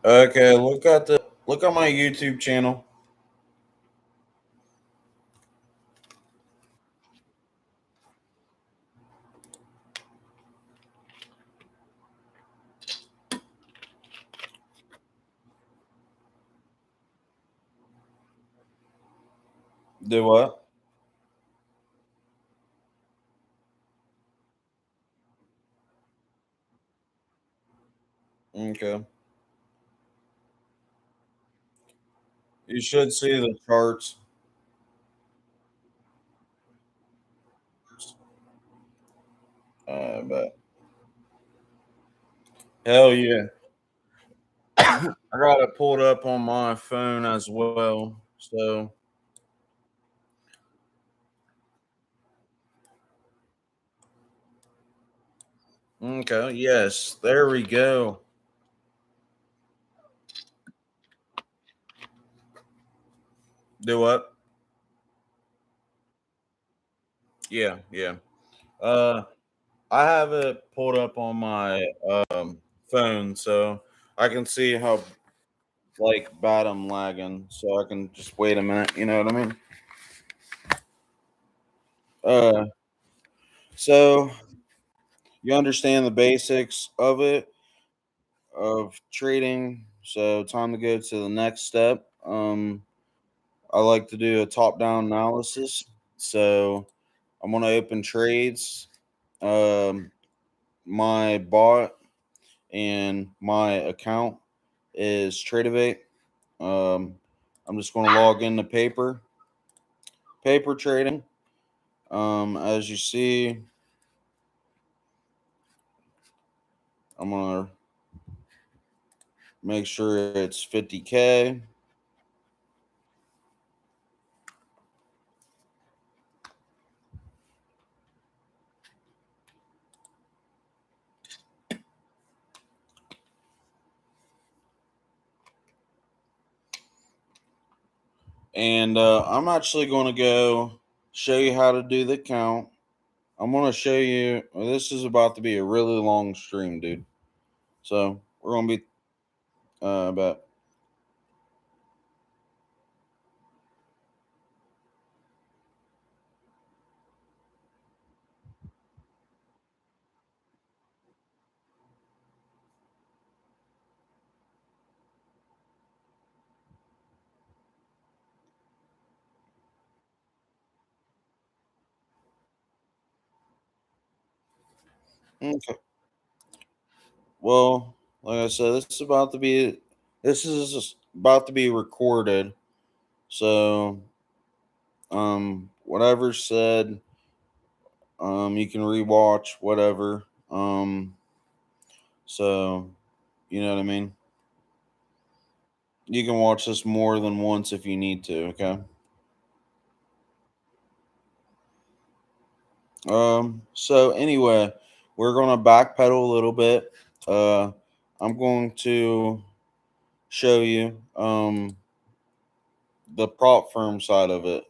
Okay, look at my YouTube channel. Do what? Okay. You should see the charts. But hell yeah, I got it pulled up on my phone as well. So okay, yes, there we go. Do what? Yeah, yeah. Uh, I have it pulled up on my phone, so I can see how bad I'm lagging. So I can just wait a minute. You know what I mean? Uh, so you understand the basics of trading. So time to go to the next step. I like to do a top-down analysis. So I'm gonna open trades. Um, my bot and my account is Tradeovate. Um, I'm just gonna log into paper trading. As you see, I'm gonna make sure it's 50K. And I'm actually going to go show you how to do the count. I'm going to show you. Well, this is about to be a really long stream, dude. So we're going to be about. Okay. Well, like I said, this is about to be recorded. So whatever said, you can rewatch whatever. So you know what I mean. You can watch this more than once if you need to. Okay. So anyway, we're gonna backpedal a little bit. Uh, I'm going to show you the prop firm side of it.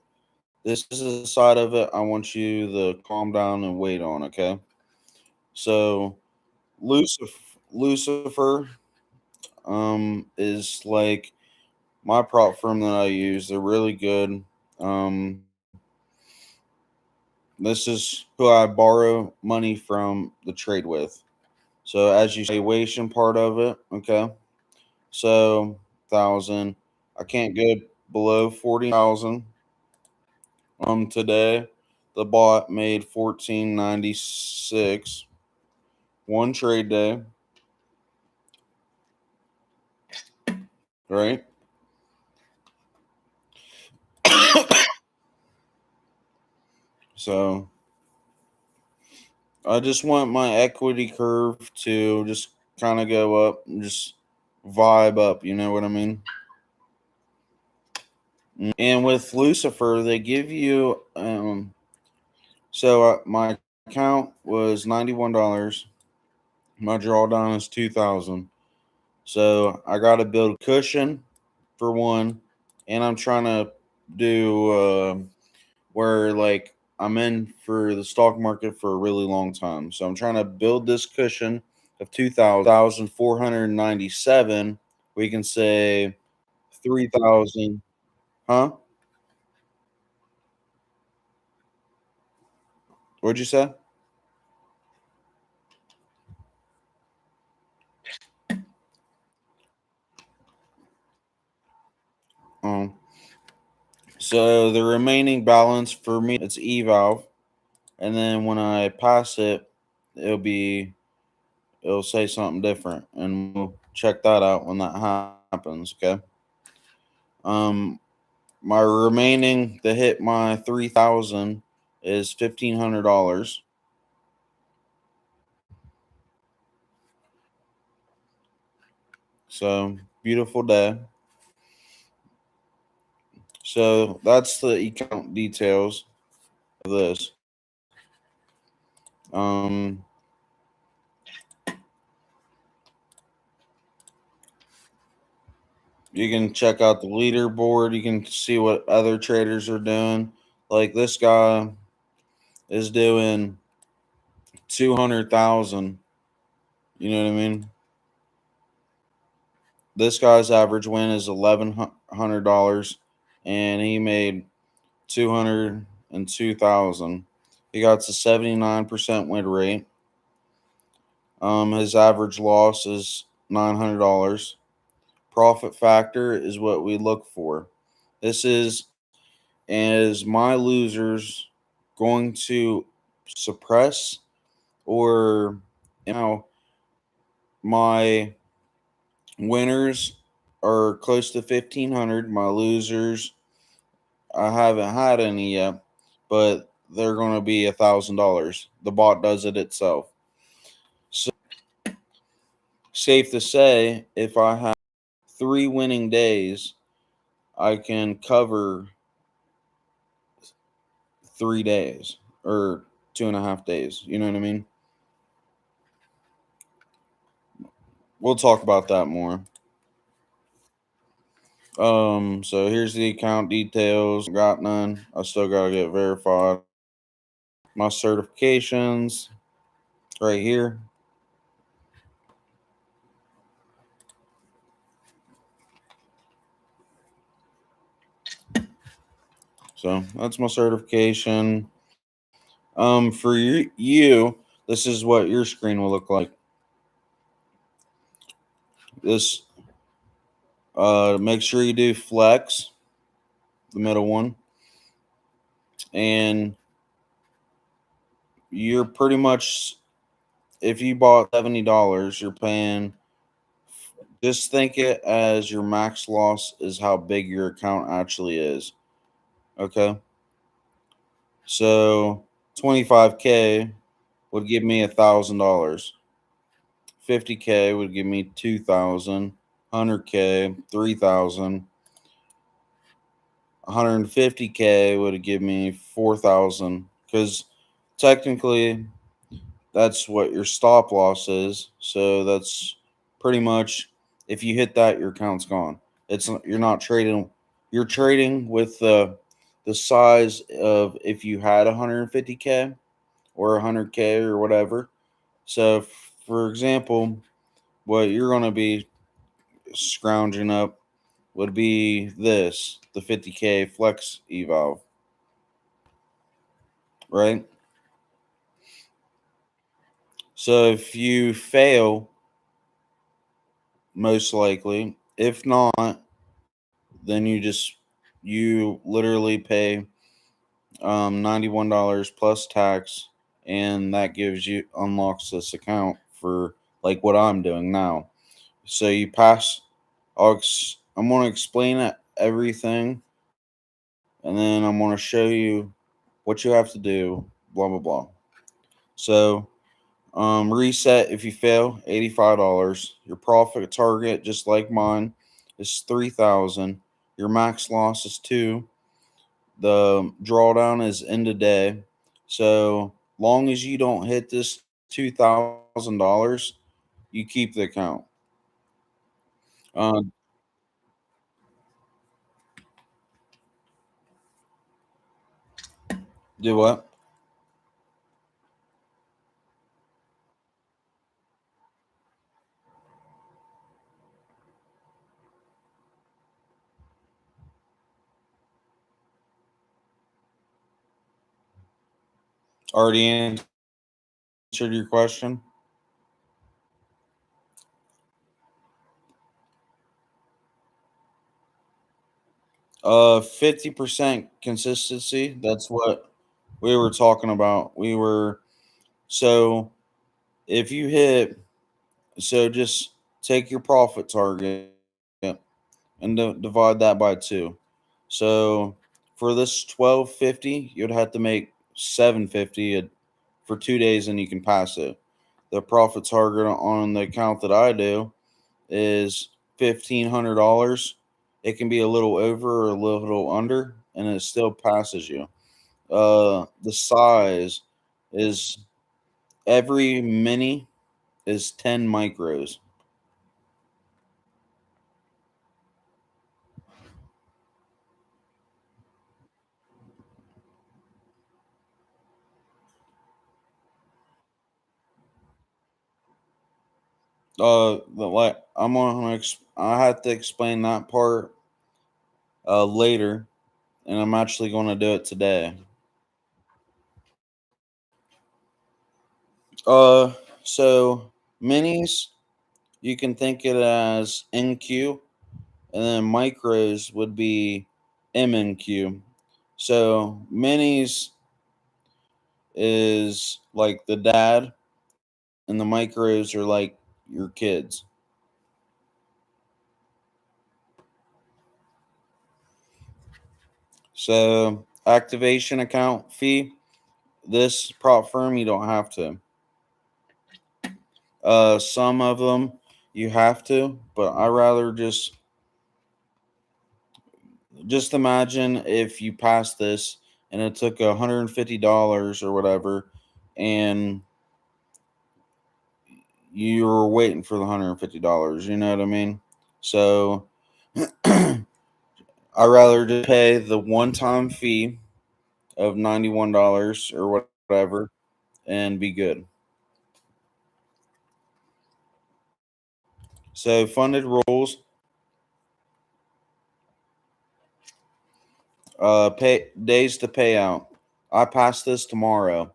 This is the side of it I want you to calm down and wait on. Okay. So Lucifer is like my prop firm that I use. They're really good. Um, this is who I borrow money from the trade with. So as you valuation part of it, okay. So 1,000. I can't go below 40,000. Today the bot made 1496 one trade day, right? So I just want my equity curve to just kind of go up and just vibe up, you know what I mean? And with Lucifer, they give you my account was $91. My drawdown is 2,000. So I got to build cushion for one, and I'm trying to do where like I'm in for the stock market for a really long time. So I'm trying to build this cushion of 2,497, we can say 3,000. Huh? What'd you say? Um, so the remaining balance for me, it's E valve, and then when I pass it, it'll be it'll say something different, and we'll check that out when that happens. Okay. Um, my remaining to hit my 3,000 is $1,500. So beautiful day. So that's the account details of this. Um, you can check out the leaderboard. You can see what other traders are doing. Like this guy is doing 200,000. You know what I mean? This guy's average win is $1,100, and he made 202,000. He got a 79% win rate. His average loss is $900. Profit factor is what we look for. This is my losers going to suppress, or my winners are close to 1,500. My losers, I haven't had any yet, but they're going to be $1,000. The bot does it itself. So safe to say, if I have 3 winning days, I can cover 3 days or 2.5 days. You know what I mean? We'll talk about that more. So here's the account details. Got none. I still gotta get verified. My certifications right here. So that's my certification. For you, this is what your screen will look like. This, make sure you do flex, the middle one, and you're pretty much, if you bought $70, you're paying. Just think it as your max loss is how big your account actually is. Okay, so 25K would give me $1,000. 50K would give me 2,000. 100K 3,000. 150K would give me 4,000. Because technically, that's what your stop loss is. So that's pretty much, if you hit that, your account's gone. You're not trading. You're trading with the size of, if you had 150K or 100K or whatever. So, for example, what you're going to be scrounging up would be the 50K flex evolve, right? So if you fail, most likely, if not, then you literally pay $91 plus tax, and that unlocks this account for like what I'm doing now. So you pass. I'm going to explain everything, and then I'm going to show you what you have to do. Blah blah blah. So reset if you fail, $85. Your profit target, just like mine, is 3,000. Your max loss is 2. The drawdown is end of day. So long as you don't hit this $2,000, you keep the account. Uh, do what? Already answered your question. 50% consistency. That's what we were talking about. So if you hit, so just take your profit target and divide that by two. So for this 1250, you'd have to make 750 for 2 days, and you can pass it. The profit target on the account that I do is $1,500. It can be a little over or a little under, and it still passes you. The size is every mini is 10 micros. But like I have to explain that part later, and I'm actually going to do it today. Uh, so minis, you can think it as NQ, and then micros would be MNQ. So minis is like the dad, and the micros are like your kids. So activation account fee. This prop firm you don't have to. Some of them you have to, but I rather just imagine if you passed this and it took $150 or whatever, and you were waiting for the $150. You know what I mean? So I rather just pay the one-time fee of $91 or whatever and be good. So funded rules, pay days to pay out. I pass this tomorrow.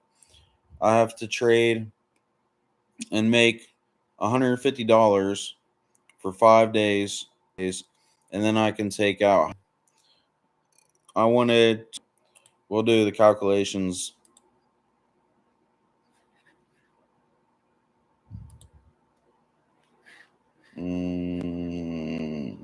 I have to trade and make $150 for 5 days, and then I can take out. I wanted. We'll do the calculations. Mm,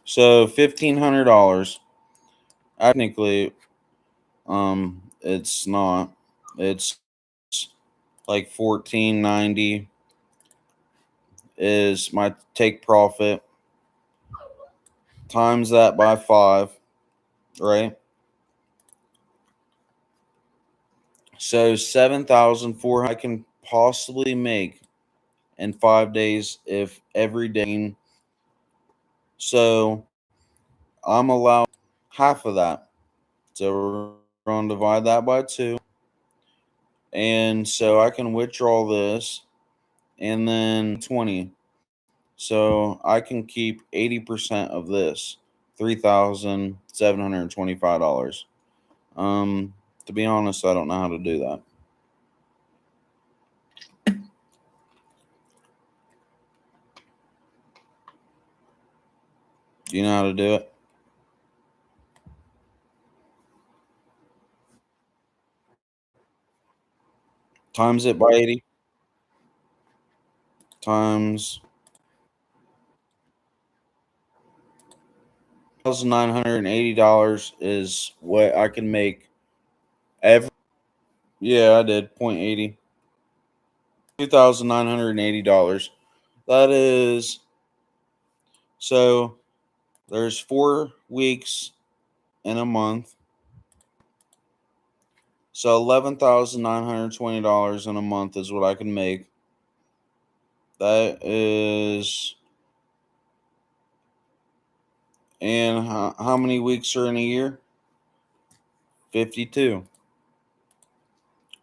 so $1,500. Technically, it's not. It's like 1490 is my take profit. Times that by five, right? So 7,400 I can possibly make in 5 days if every day. So I'm allowed half of that. So we're going to divide that by two. And so I can withdraw this and then 20. So I can keep 80% of this, $3,725. To be honest, I don't know how to do that. Do you know how to do it? Times it by 80 times $1,980 is what I can make every. Yeah, I did 0.80. $2,980. That is so there's 4 weeks in a month. So $11,920 in a month is what I can make. That is, and how many weeks are in a year? 52.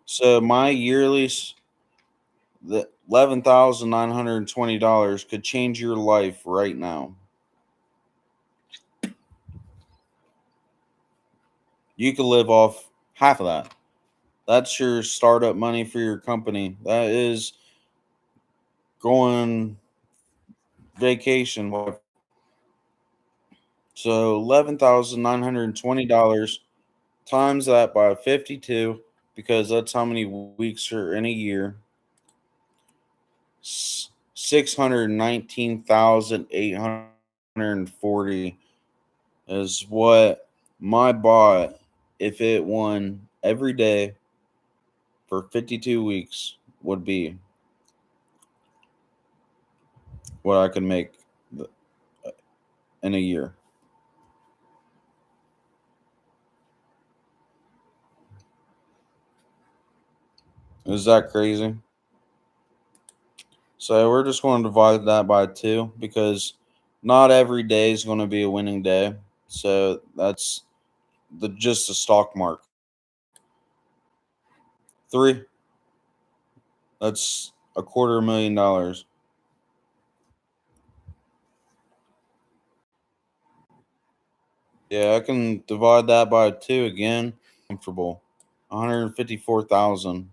So my the $11,920 could change your life right now. You could live off half of that. That's your startup money for your company. That is going vacation. So $11,920 times that by 52, because that's how many weeks are in a year. 619,840 is what my bot, if it won every day for 52 weeks, would be what I could make in a year. Is that crazy? So we're just going to divide that by two because not every day is going to be a winning day. So that's the stock mark. Three. That's a $250,000. Yeah, I can divide that by two again. Comfortable. 154,000.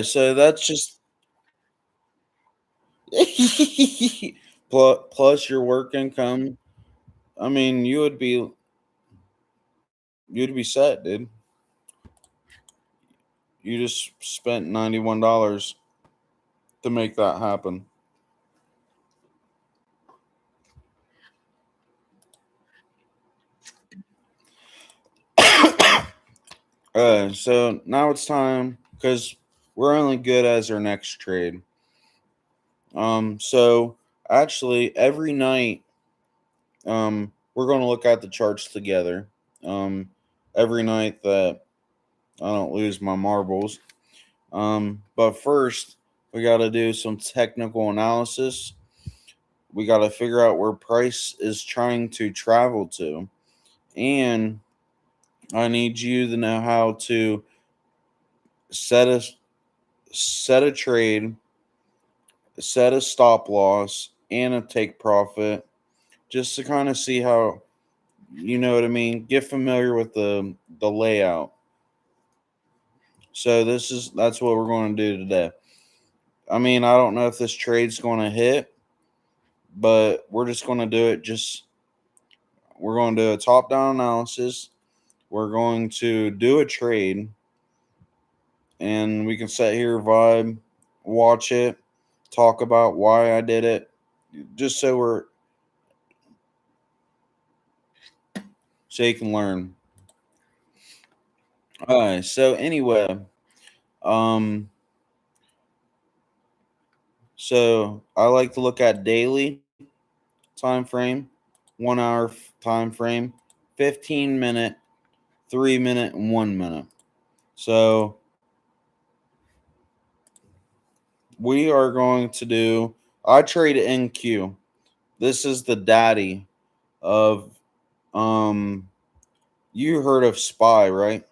So that's just plus your work income. I mean, you'd be set, dude. You just spent $91 to make that happen. So now it's time because we're only good as our next trade. So actually, every night, we're going to look at the charts together. Every night that I don't lose my marbles. But first, we got to do some technical analysis. We got to figure out where price is trying to travel to, and I need you to know how to set a set a trade, set a stop loss, and a take profit, just to kind of see how you know what I mean. Get familiar with the layout. So that's what we're going to do today. I mean, I don't know if this trade's going to hit, but we're just going to do it. We're going to do a top down analysis. We're going to do a trade, and we can sit here, vibe, watch it, talk about why I did it, just so you can learn. All right. So anyway, um, so I like to look at daily time frame, 1 hour time frame, 15 minute, 3 minute, and 1 minute. So we are going to do. I trade NQ. This is the daddy of You heard of Spy, right?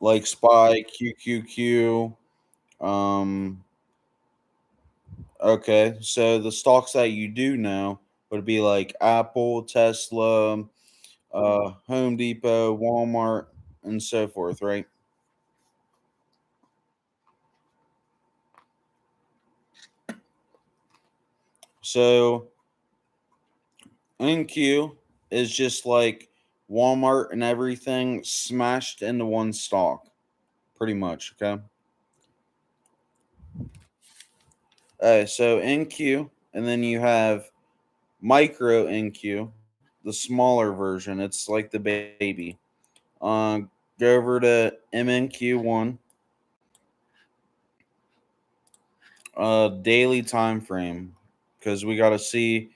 Like Spy, QQQ. Um, okay, so the stocks that you do know would be like Apple, Tesla, Home Depot, Walmart, and so forth, right? So NQ is just like Walmart and everything smashed into one stock, pretty much. Okay. So NQ, and then you have Micro NQ, the smaller version. It's like the baby. Uh, Go over to MNQ1, daily time frame, because we got to see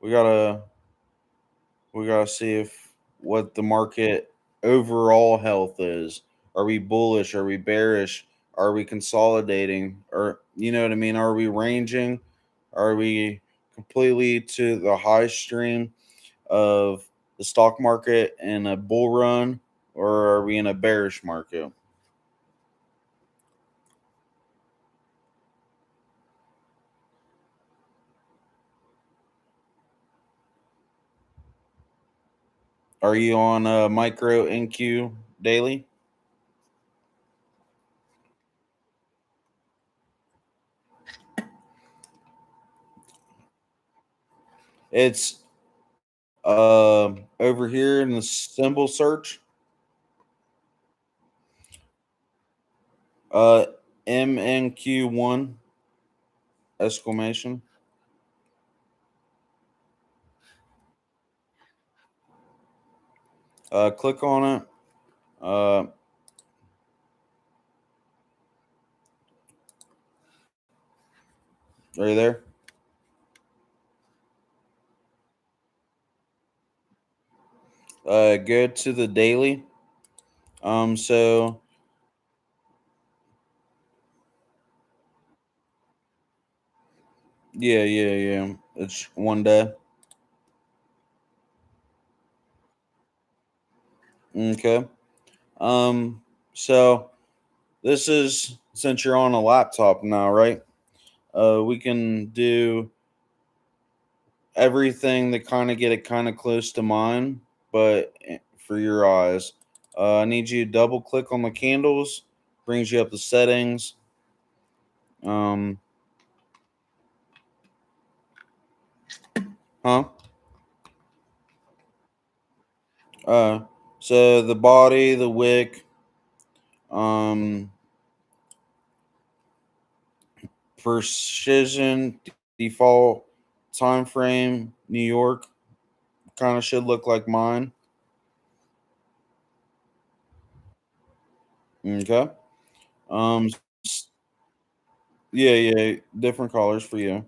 we gotta we gotta see if what the market overall health is. Are we bullish? Are we bearish? Are we consolidating? Or you know what I mean? Are we ranging? Are we completely to the high stream of the stock market in a bull run, or are we in a bearish market? Are you on micro NQ daily? It's over here in the symbol search. Uh, MNQ1 exclamation. Click on it. Uh, are you there? Go to the daily. So yeah. It's one day. Okay. Um, so this is since you're on a laptop now, right? We can do everything to kind of get it kind of close to mine, but for your eyes, I need you to double click on the candles. Brings you up the settings. Um, huh? Uh, so the body, the wick, um, precision, default, time frame, New York, kind of should look like mine. Okay. Um, yeah, different colors for you.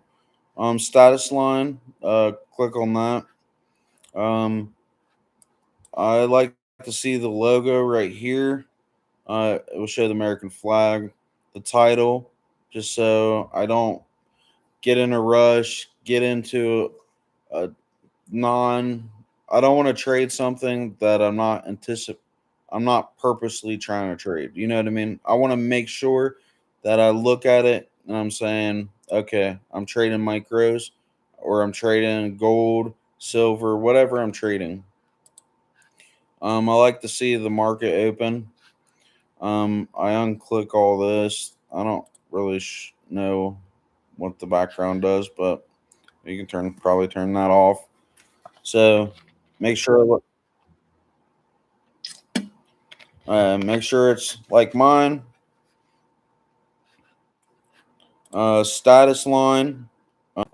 Status line, click on that. Um, I like to see the logo right here. It will show the American flag, the title, just so I don't get in a rush, get into a non. I don't want to trade something that I'm not purposely trying to trade. You know what I mean? I want to make sure that I look at it and I'm saying, okay, I'm trading micros or I'm trading gold, silver, whatever I'm trading. I like to see the market open. I unclick all this. I don't really know what the background does, but you can probably turn that off. So make sure make sure it's like mine. Status line.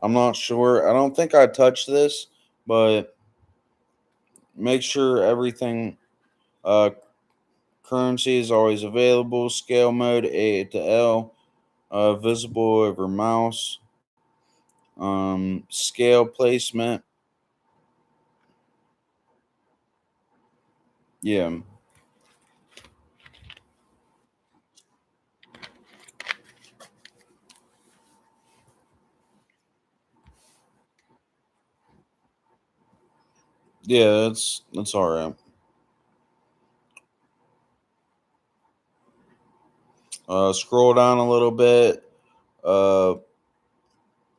I'm not sure. I don't think I touched this, but make sure everything. Uh, Currency is always available. Scale mode A to L. Visible over mouse. Scale placement. Yeah, yeah. That's all right. Scroll down a little bit. Uh,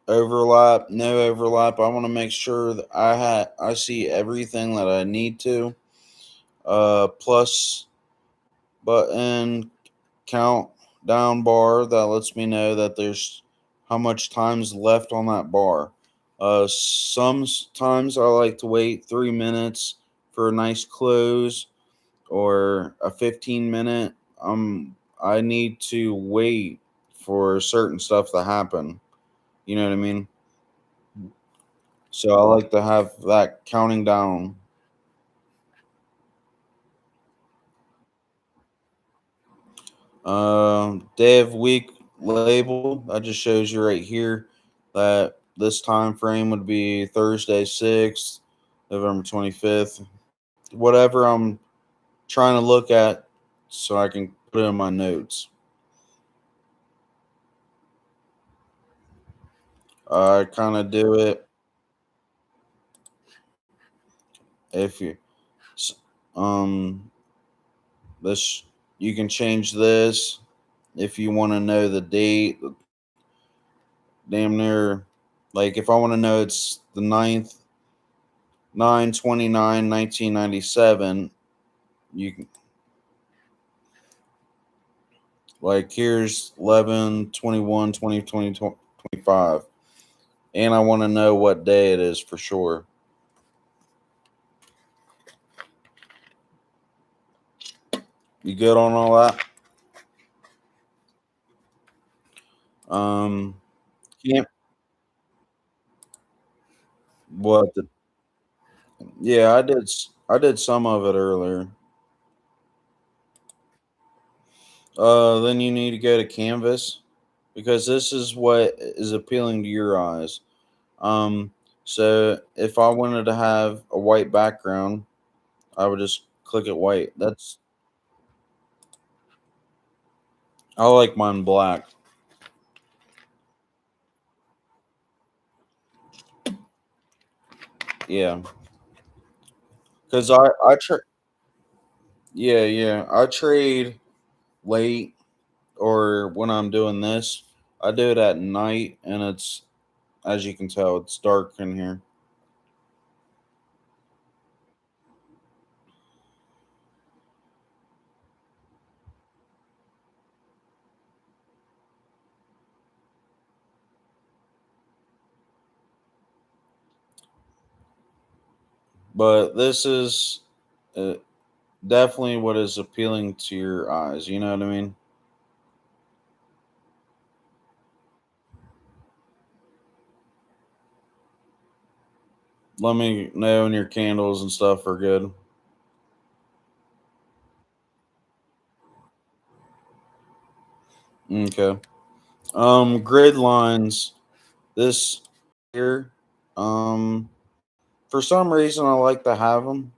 Overlap, no overlap. I want to make sure that I see everything that I need to. Plus button, count down bar that lets me know that there's how much time's left on that bar. Sometimes I like to wait 3 minutes for a nice close or a 15 minute. I need to wait for certain stuff to happen. You know what I mean? So I like to have that counting down. Day of week label that just shows you right here that this time frame would be Thursday 6th, November 25th, whatever I'm trying to look at so I can put it in my notes. I kind of do it if you s- um this you can change this if you want to know the date, damn near, like if I want to know it's the 9th, 9/29 1997. You can, like, here's 11/21 2025, and I want to know what day it is for sure. You good on all that? um can't what the Yeah, I did some of it earlier. Then you need to go to Canvas, because this is what is appealing to your eyes. Um, so if I wanted to have a white background, I would just click it white. I like mine black. Yeah, because I trade late, or when I'm doing this, I do it at night, and it's, as you can tell, it's dark in here. But this is uh, definitely what is appealing to your eyes. You know what I mean? Let me know when your candles and stuff are good. Okay. Grid lines. This here. Um, for some reason, I like to have them.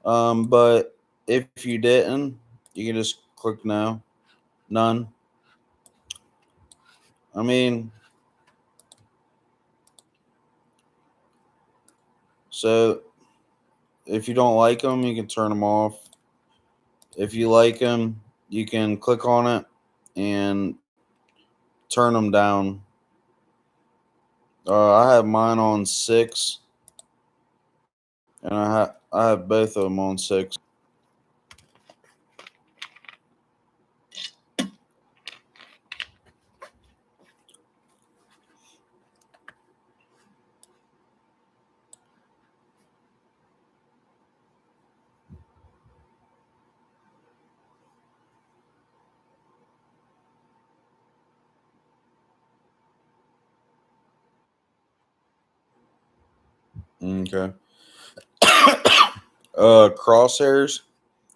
But if you didn't, you can just click no, none. I mean, so if you don't like them, you can turn them off. If you like them, you can click on it and turn them down. I have mine on six, and I have both of them on six. Okay. Crosshairs.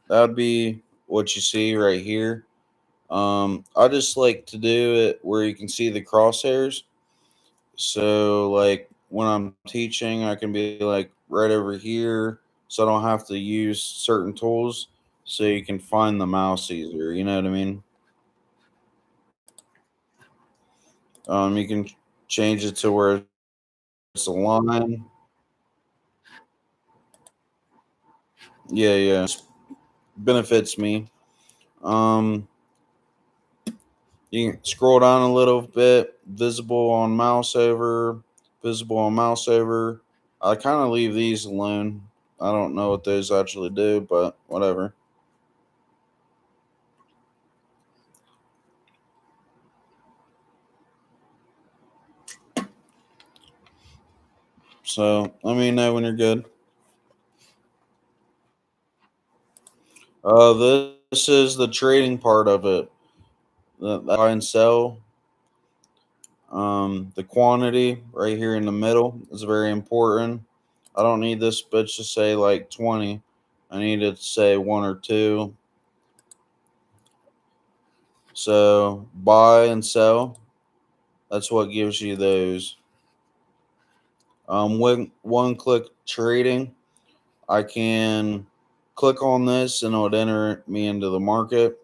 That'd be what you see right here. I just like to do it where you can see the crosshairs. So, like, when I'm teaching, I can be like right over here, so I don't have to use certain tools, so you can find the mouse easier. You know what I mean? You can change it to where it's a line. Yeah, yeah. Benefits me. Um, you can scroll down a little bit. Visible on mouse over. Visible on mouse over. I kind of leave these alone. I don't know what those actually do, but whatever. So let me know when you're good. This is the trading part of it. The buy and sell. The quantity right here in the middle is very important. I don't need this bitch to say like 20. I need it to say one or two. So buy and sell. That's what gives you those. One click trading, I can click on this and it would enter me into the market.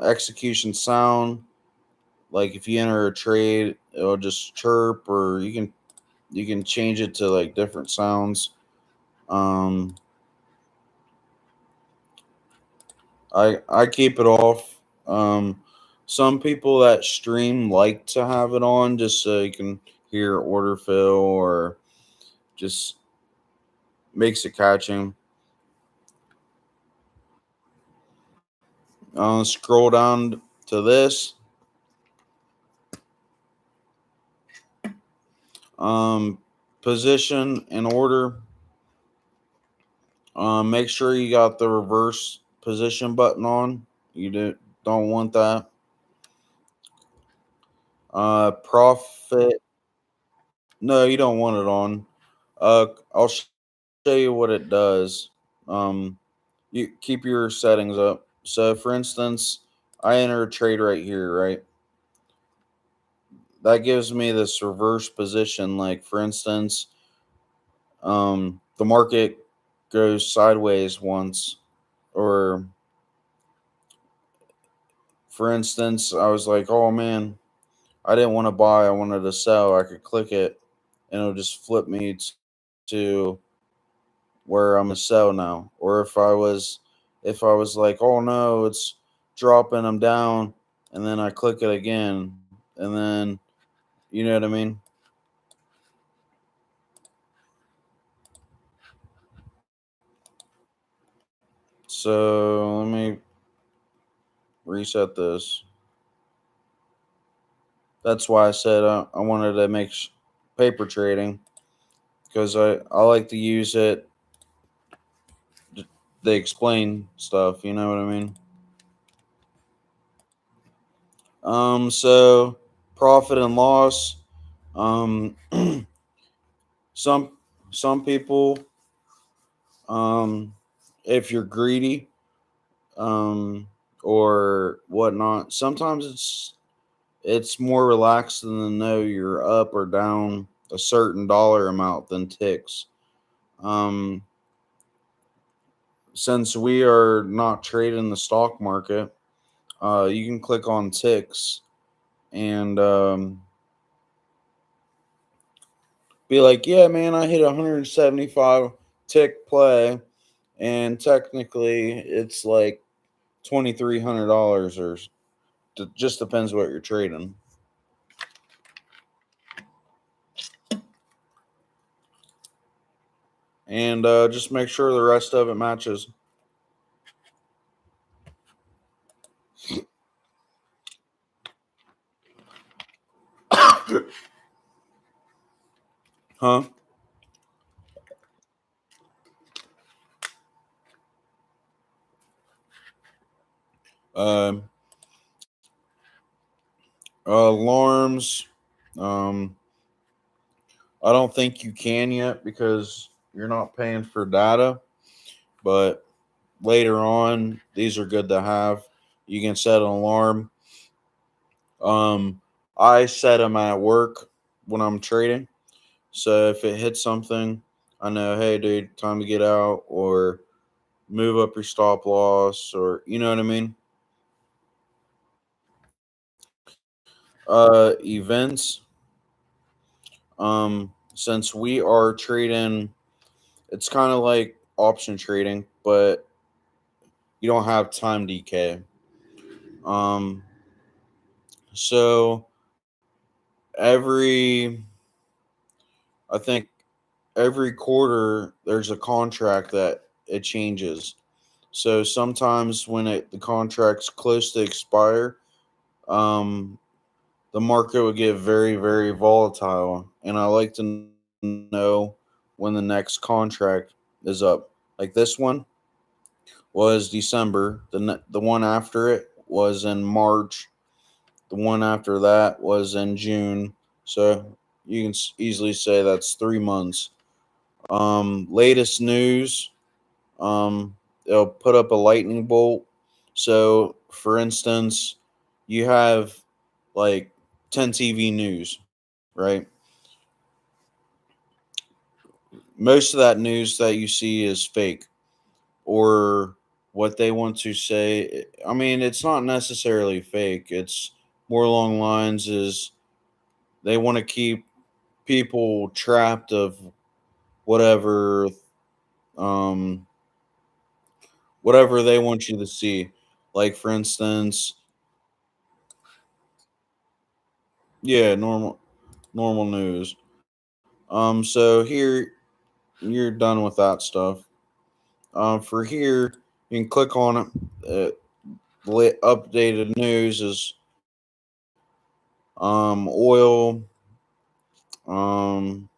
Execution sound, like if you enter a trade, it'll just chirp, or you can change it to like different sounds. Um, I keep it off. Some people that stream like to have it on just so you can hear order fill, or just makes it catching. Scroll down to this. Um, Position and order. Make sure you got the reverse position button on. Don't want that. Profit. No, you don't want it on. I'll show you what it does. Um, you keep your settings up. So, for instance, I enter a trade right here, right? That gives me this reverse position. Like, for instance, the market goes sideways once, or for instance, I was like, oh man, I didn't want to buy, I wanted to sell. I could click it and it'll just flip me to where I'm gonna sell now. Or if I was like, oh no, it's dropping, I'm down, and then I click it again, and then you know what I mean. So let me reset this. That's why I said I wanted to make paper trading, because I like to use it. They explain stuff. You know what I mean. So profit and loss. Um, some some people, um, if you're greedy, um, or whatnot, sometimes it's more relaxed than to know you're up or down a certain dollar amount than ticks. Um, since we are not trading the stock market, you can click on ticks and be like, yeah, man, I hit 175 tick play, and technically it's like $2,300, or just depends what you're trading. And just make sure the rest of it matches. Huh? Um, Alarms. Um, I don't think you can yet because you're not paying for data, but later on, these are good to have. You can set an alarm. Um, I set them at work when I'm trading. So if it hits something, I know, hey, dude, time to get out, or move up your stop loss, or you know what I mean. Events. Since we are trading, it's kind of like option trading, but you don't have time decay. Um, so every, I think every quarter there's a contract that it changes. So sometimes when the contract's close to expire, um, the market would get very, very volatile, and I like to know when the next contract is up. Like this one was December. The one after it was in March. The one after that was in June. So you can easily say that's 3 months. Latest news. Um, they'll put up a lightning bolt. So, for instance, you have like 10 TV news, right? most of that news that you see is fake, or what they want to say. I mean, it's not necessarily fake. It's more along lines is they want to keep people trapped of whatever um whatever they want you to see. Like for instance, yeah, normal news. So here you're done with that stuff. For here, you can click on it. Updated news is oil, um,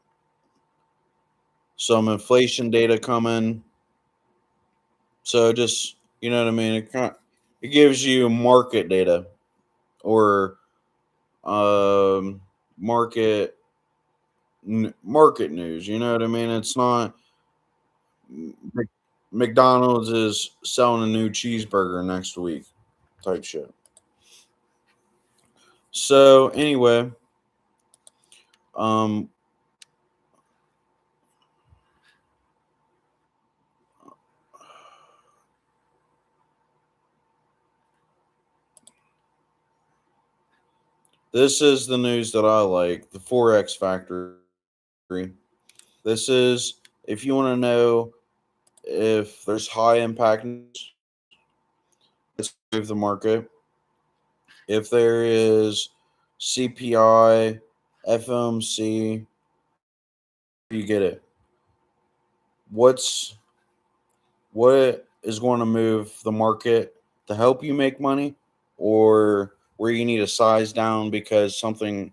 some inflation data coming. So just you know what I mean. It gives you market data or um, market market news. You know what I mean. It's not Mc- McDonald's is selling a new cheeseburger next week type shit. So anyway, um, this is the news that I like. The Forex Factory. This is if you want to know if there's high impact news, let's move the market. If there is CPI, FOMC, you get it. What's what is going to move the market to help you make money, or where you need to size down because something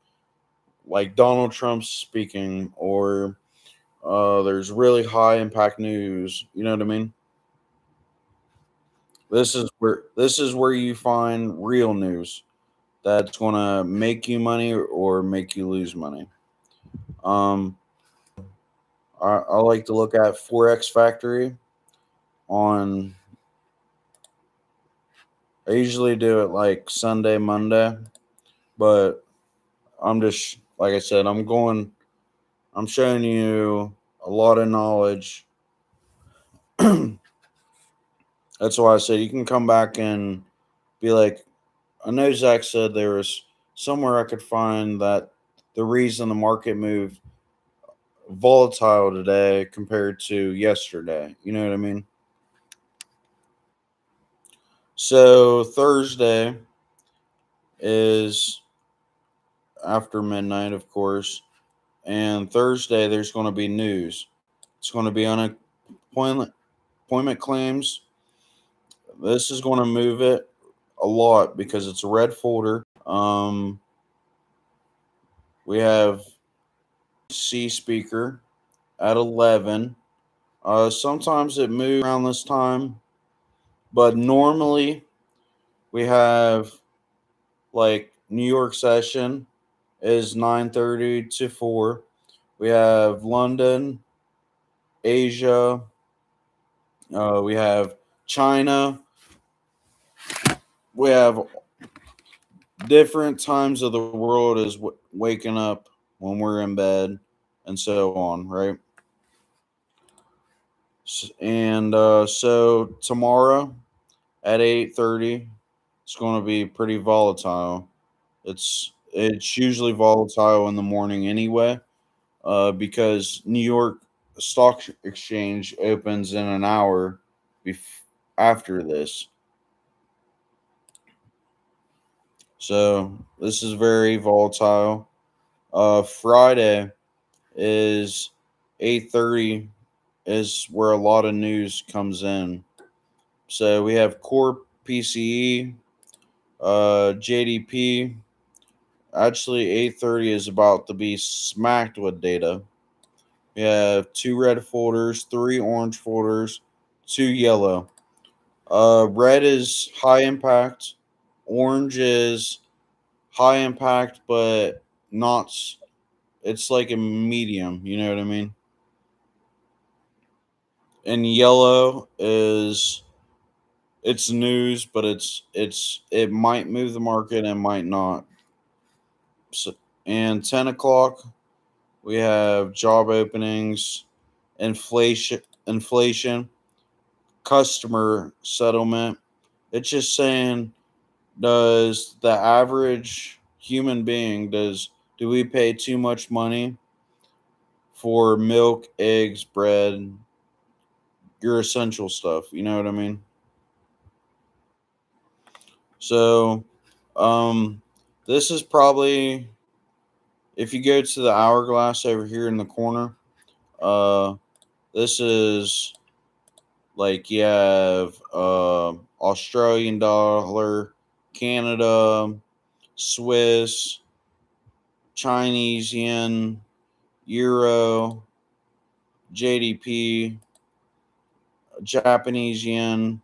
like Donald Trump's speaking, or there's really high impact news. You know what I mean? This is where you find real news that's gonna make you money or make you lose money. Um, I like to look at Forex Factory on. I usually do it like Sunday, Monday, but I'm just like I said. I'm showing you a lot of knowledge. That's why I said you can come back and be like, I know Zach said there was somewhere I could find that the reason the market moved volatile today compared to yesterday. You know what I mean? So Thursday is after midnight, of course, and Thursday there's going to be news. It's going to be unemployment claims. This is going to move it a lot because it's a red folder. We have C speaker at 11. Sometimes it moves around this time, but normally we have like New York session is 9:30 to 4. We have London, Asia, we have China. We have different times of the world is waking up when we're in bed and so on, right? And so tomorrow at 8:30 it's going to be pretty volatile. It's usually volatile in the morning anyway, because New York Stock Exchange opens in an hour after this. So this is very volatile. Friday is 8:30 is where a lot of news comes in. So we have core PCE, JDP. Actually, 8:30 is about to be smacked with data. We have two red folders, three orange folders, two yellow. Red is high impact. Orange is high impact, but not. It's like a medium. You know what I mean? And yellow is it's news, but it might move the market and might not. So, and 10 o'clock we have job openings, inflation, customer settlement. It's just saying, does the average human being, do we pay too much money for milk, eggs, bread, your essential stuff? You know what I mean? So, um, this is probably, if you go to the hourglass over here in the corner, uh, this is like you have Australian dollar, Canada, Swiss, Chinese yen, euro, JDP, Japanese yen,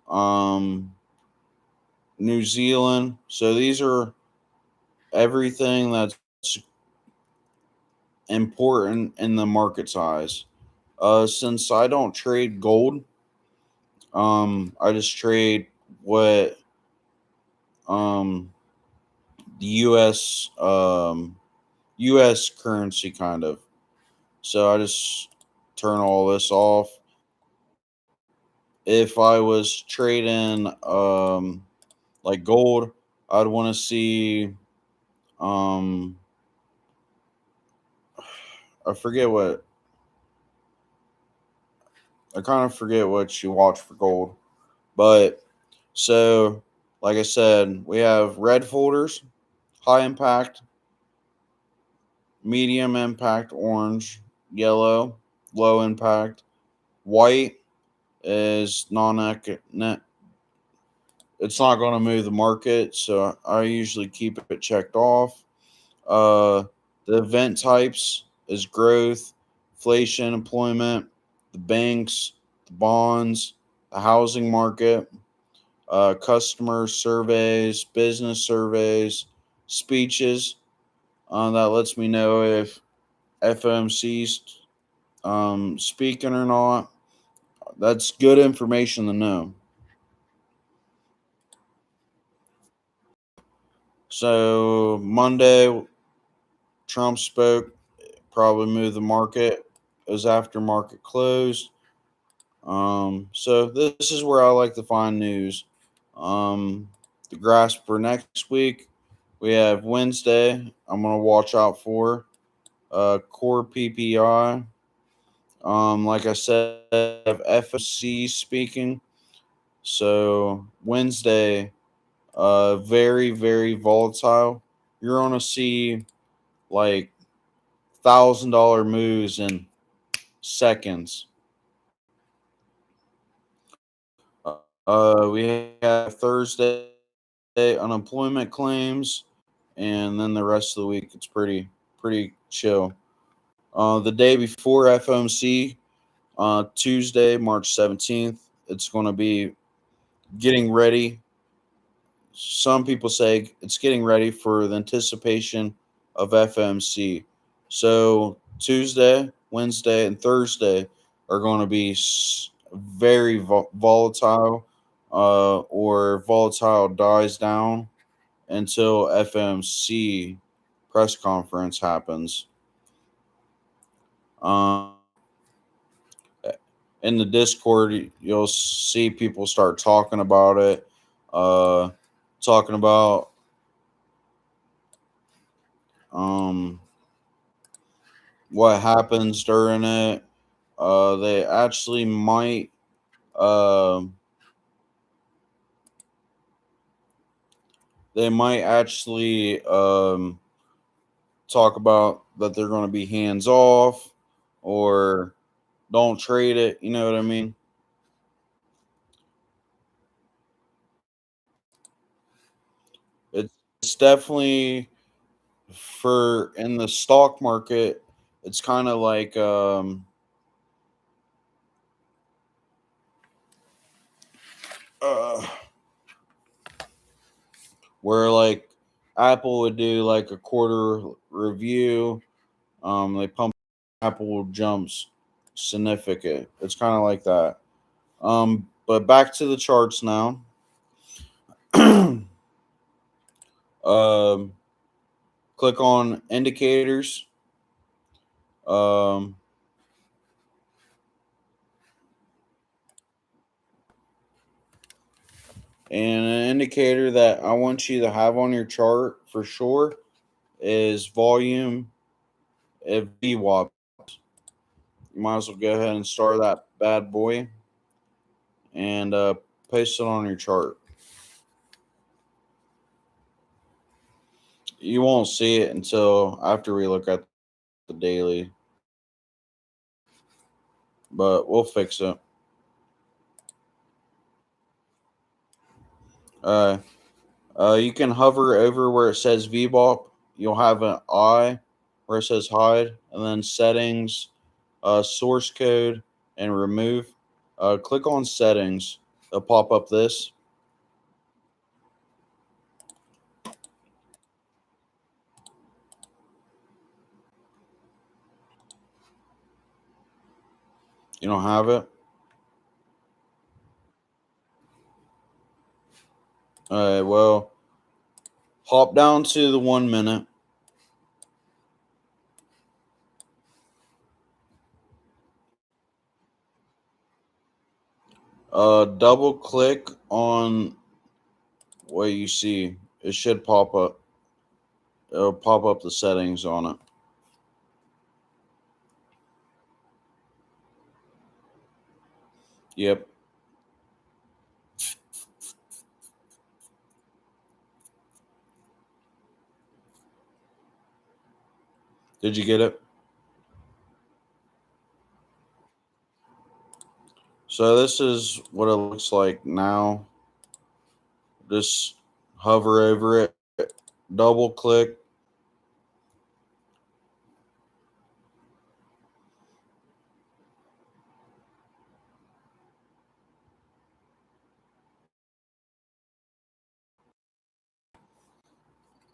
um, New Zealand. So these are everything that's important in the market size. Since I don't trade gold, I just trade what um, the U.S. currency kind of. So I just turn all this off. If I was trading like gold, I'd want to see um I forget what I kind of forget what you watch for gold. But so like I said, we have red folders, high impact, medium impact, orange, yellow, low impact, white is net. It's not going to move the market, so I usually keep it checked off. Uh, the event types is growth, inflation, employment, the banks, the bonds, the housing market, customer surveys, business surveys, speeches. That lets me know if FOMC's speaking or not. That's good information to know. So Monday, Trump spoke, probably moved the market. It was after market closed. So this is where I like to find news. Um, the grasp for next week, we have Wednesday. I'm gonna watch out for core PPI. Like I said, I have FOC speaking. So Wednesday, very volatile. You're gonna see like $1,000 moves in seconds. We have Thursday unemployment claims, and then the rest of the week it's pretty chill. The day before FOMC, Tuesday, March 17th, it's going to be getting ready. Some people say it's getting ready for the anticipation of FOMC. So Tuesday, Wednesday, and Thursday are going to be very volatile, or volatile dies down until FOMC press conference happens. Um, in the Discord, you'll see people start talking about it, uh, talking about um, what happens during it. They actually might. Um they might actually talk about that they're going to be hands off or don't trade it. You know what I mean? It's definitely for in the stock market. It's kind of like uh, where like Apple would do like a quarter review. They pump Apple jumps significant. It's kind of like that. But back to the charts now. um, Click on indicators. Um, And an indicator that I want you to have on your chart for sure is volume of VWAP. You might as well go ahead and start that bad boy and paste it on your chart. You won't see it until after we look at the daily, but we'll fix it. Uh, you can hover over where it says VBOP. You'll have an eye where it says hide, and then settings, source code, and remove. Click on settings. It'll pop up this. You don't have it? Well, hop down to the 1 minute. Double click on what you see. It should pop up. It'll pop up the settings on it. Yep. Did you get it? So this is what it looks like now. Just hover over it, double click.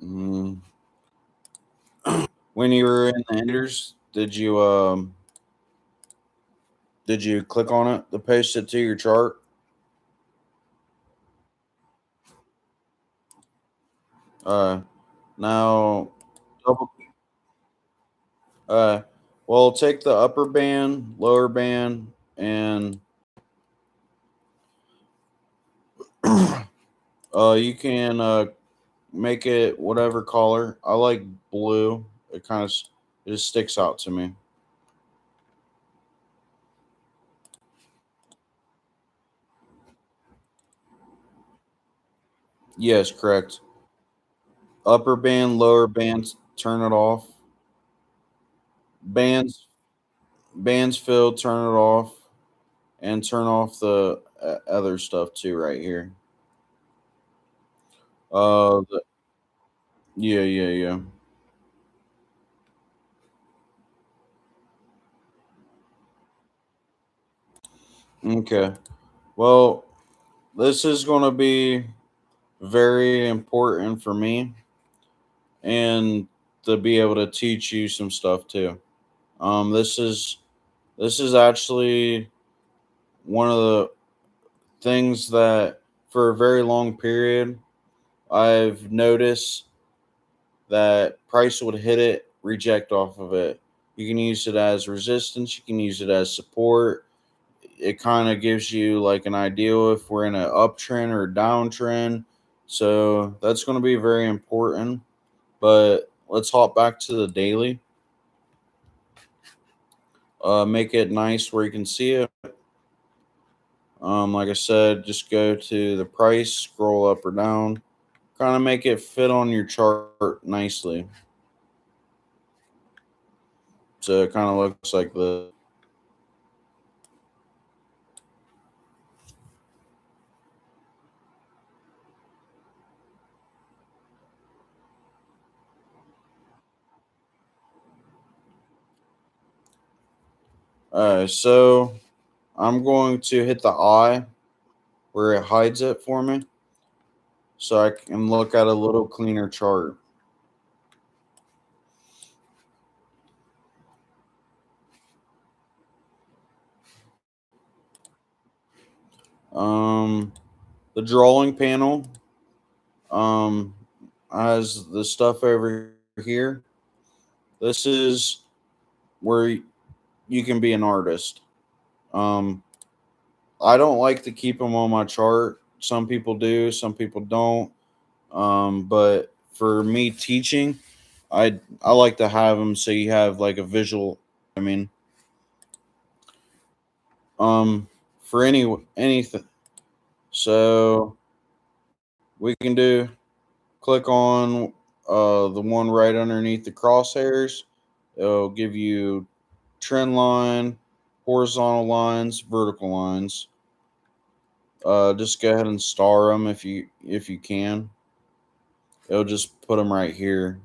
Mm. When you were in the Enders, did you click on it to paste it to your chart? Uh now double uh well, take the upper band, lower band, and you can make it whatever color. I like blue. It just sticks out to me. Yes, correct. Upper band, lower band, turn it off. Bands bands filled, turn it off, and turn off the other stuff too right here. The, yeah, yeah, yeah. Okay. Well, this is going to be very important for me and to be able to teach you some stuff too. Um, this is this is actually one of the things that for a very long period I've noticed that price would hit it, reject off of it. You can use it as resistance, you can use it as support. It kind of gives you like an idea if we're in an uptrend or a downtrend. So that's going to be very important. But let's hop back to the daily. Make it nice where you can see it. Like I said, just go to the price, scroll up or down, kind of make it fit on your chart nicely. So it kind of looks like the. So I'm going to hit the eye where it hides it for me, so I can look at a little cleaner chart. Um, the drawing panel um has the stuff over here. This is where you can be an artist. Um, I don't like to keep them on my chart Some people do, some people don't. But for me teaching, I like to have them so you have like a visual. I mean, um, for anything. So we can do click on the one right underneath the crosshairs. It'll give you trend line, horizontal lines, vertical lines. Just go ahead and star them if you can. It'll just put them right here.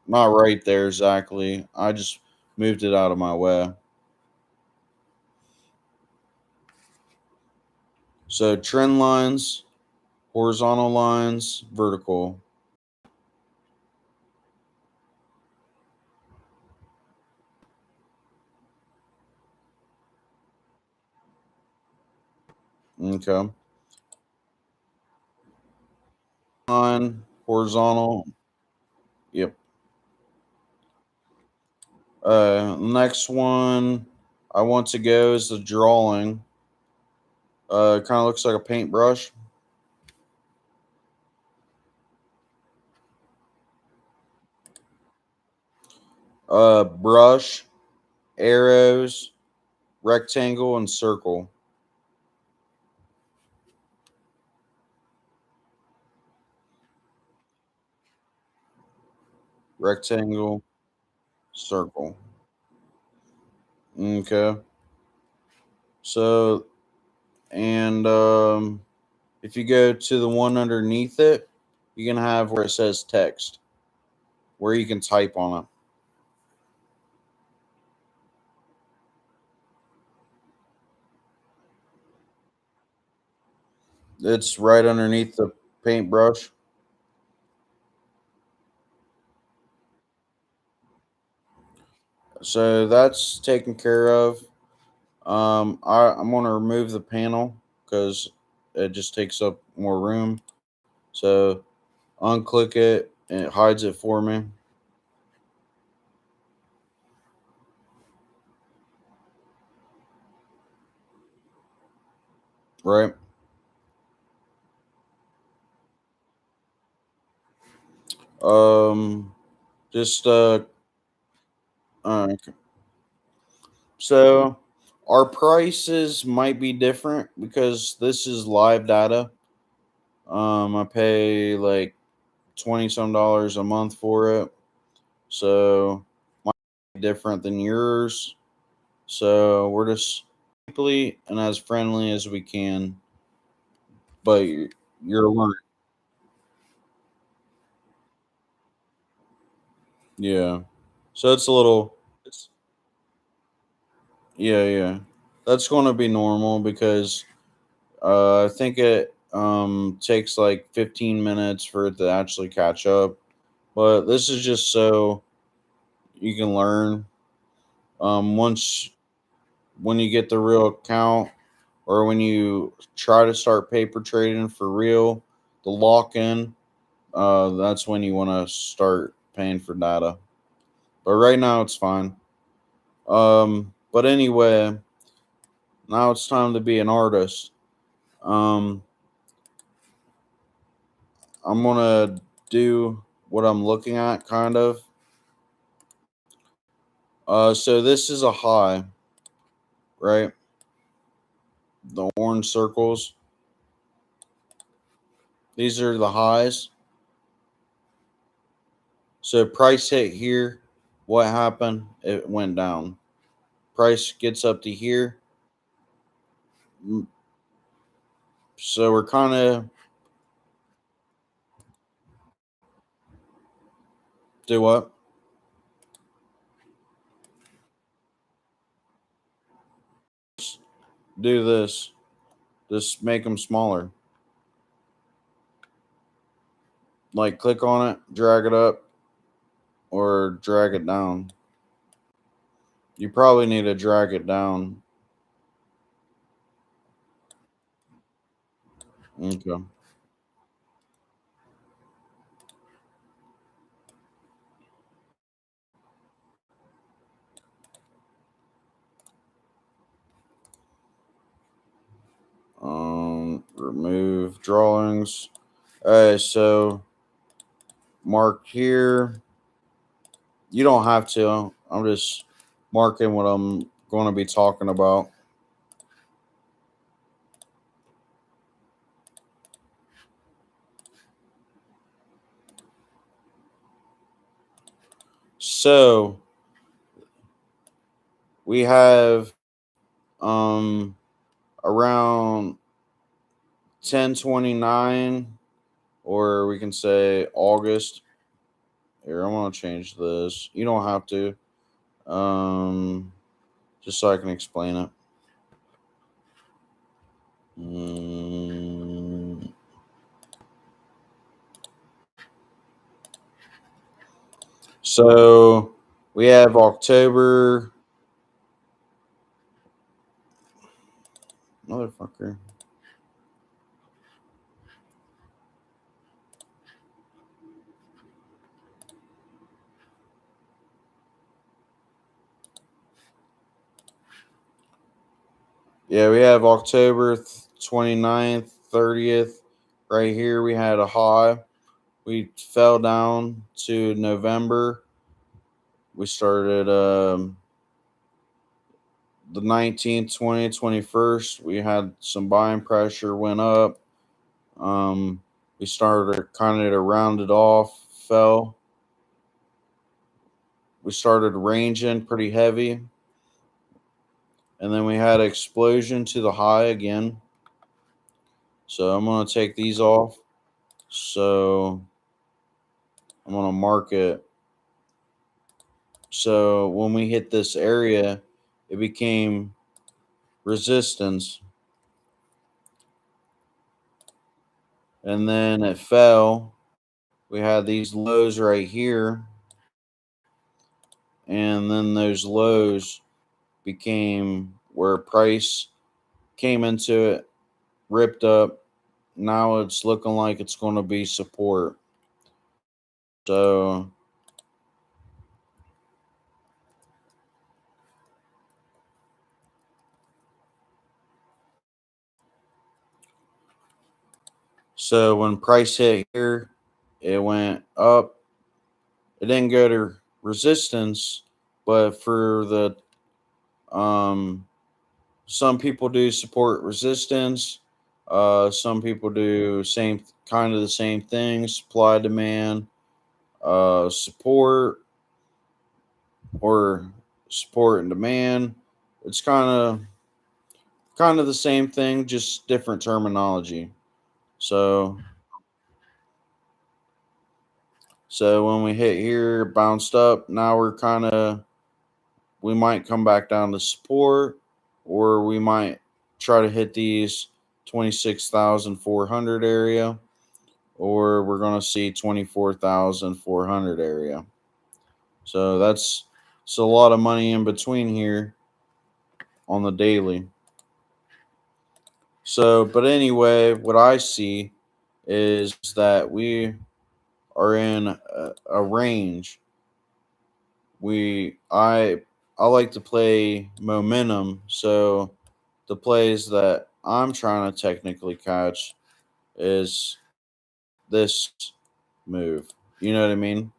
Not right there exactly. I just moved it out of my way. So trend lines, horizontal lines, vertical. Okay. Line, horizontal. Yep. Next one I want to go is the drawing. It kind of looks like a paintbrush. Brush, arrows, rectangle, and circle. Rectangle, circle. Okay. So, and if you go to the one underneath it, you're gonna have where it says text, where you can type on it. It's right underneath the paintbrush. So that's taken care of. I'm gonna remove the panel because it just takes up more room. So unclick it and it hides it for me. Right. Um, just uh, so our prices might be different because this is live data. I pay like 20 some dollars a month for it, so might be different than yours. So we're just simply and as friendly as we can, but you're learning. Yeah. So it's a little. It's yeah, yeah. That's going to be normal because I think it takes like 15 minutes for it to actually catch up. But this is just so you can learn. Once when you get the real account or when you try to start paper trading for real, the lock in, that's when you want to start paying for data. But right now it's fine. But anyway, now it's time to be an artist. Um, I'm gonna do what I'm looking at, kind of. So this is a high, right? The orange circles. These are the highs. So price hit here. What happened? It went down. Price gets up to here. Mm, So we're kind of do what? Do this. Just make them smaller. Like click on it, drag it up, or drag it down. You probably need to drag it down. Okay. Remove drawings. All right, so mark here. You don't have to. I'm just marking what I'm going to be talking about. So we have around 10/29, or we can say August. Here, I'm gonna change this. You don't have to. Just so I can explain it. Mm, So we have October, motherfucker. Yeah, we have October 29th, 30th. Right here, we had a high. We fell down to November. We started the 19th, 20th, 21st. We had some buying pressure, went up. Um, we started kind of to round it off, fell. We started ranging pretty heavy. And then we had an explosion to the high again. So I'm going to take these off. So I'm going to mark it. So when we hit this area, it became resistance. And then it fell. We had these lows right here. And then those lows became where price came into it, ripped up. Now it's looking like it's going to be support. So so when price hit here, it went up. It didn't go to resistance, but for the um some people do support resistance. Some people do same kind of the same thing, supply demand, support or support and demand. It's kind of the same thing, just different terminology. So so when we hit here, bounced up. Now we might come back down to support, or we might try to hit these 26,400 area, or we're going to see 24,400 area. So that's it's a lot of money in between here on the daily. So, but anyway, what I see is that we are in a range. I like to play momentum, so the plays that I'm trying to technically catch is this move. You know what I mean?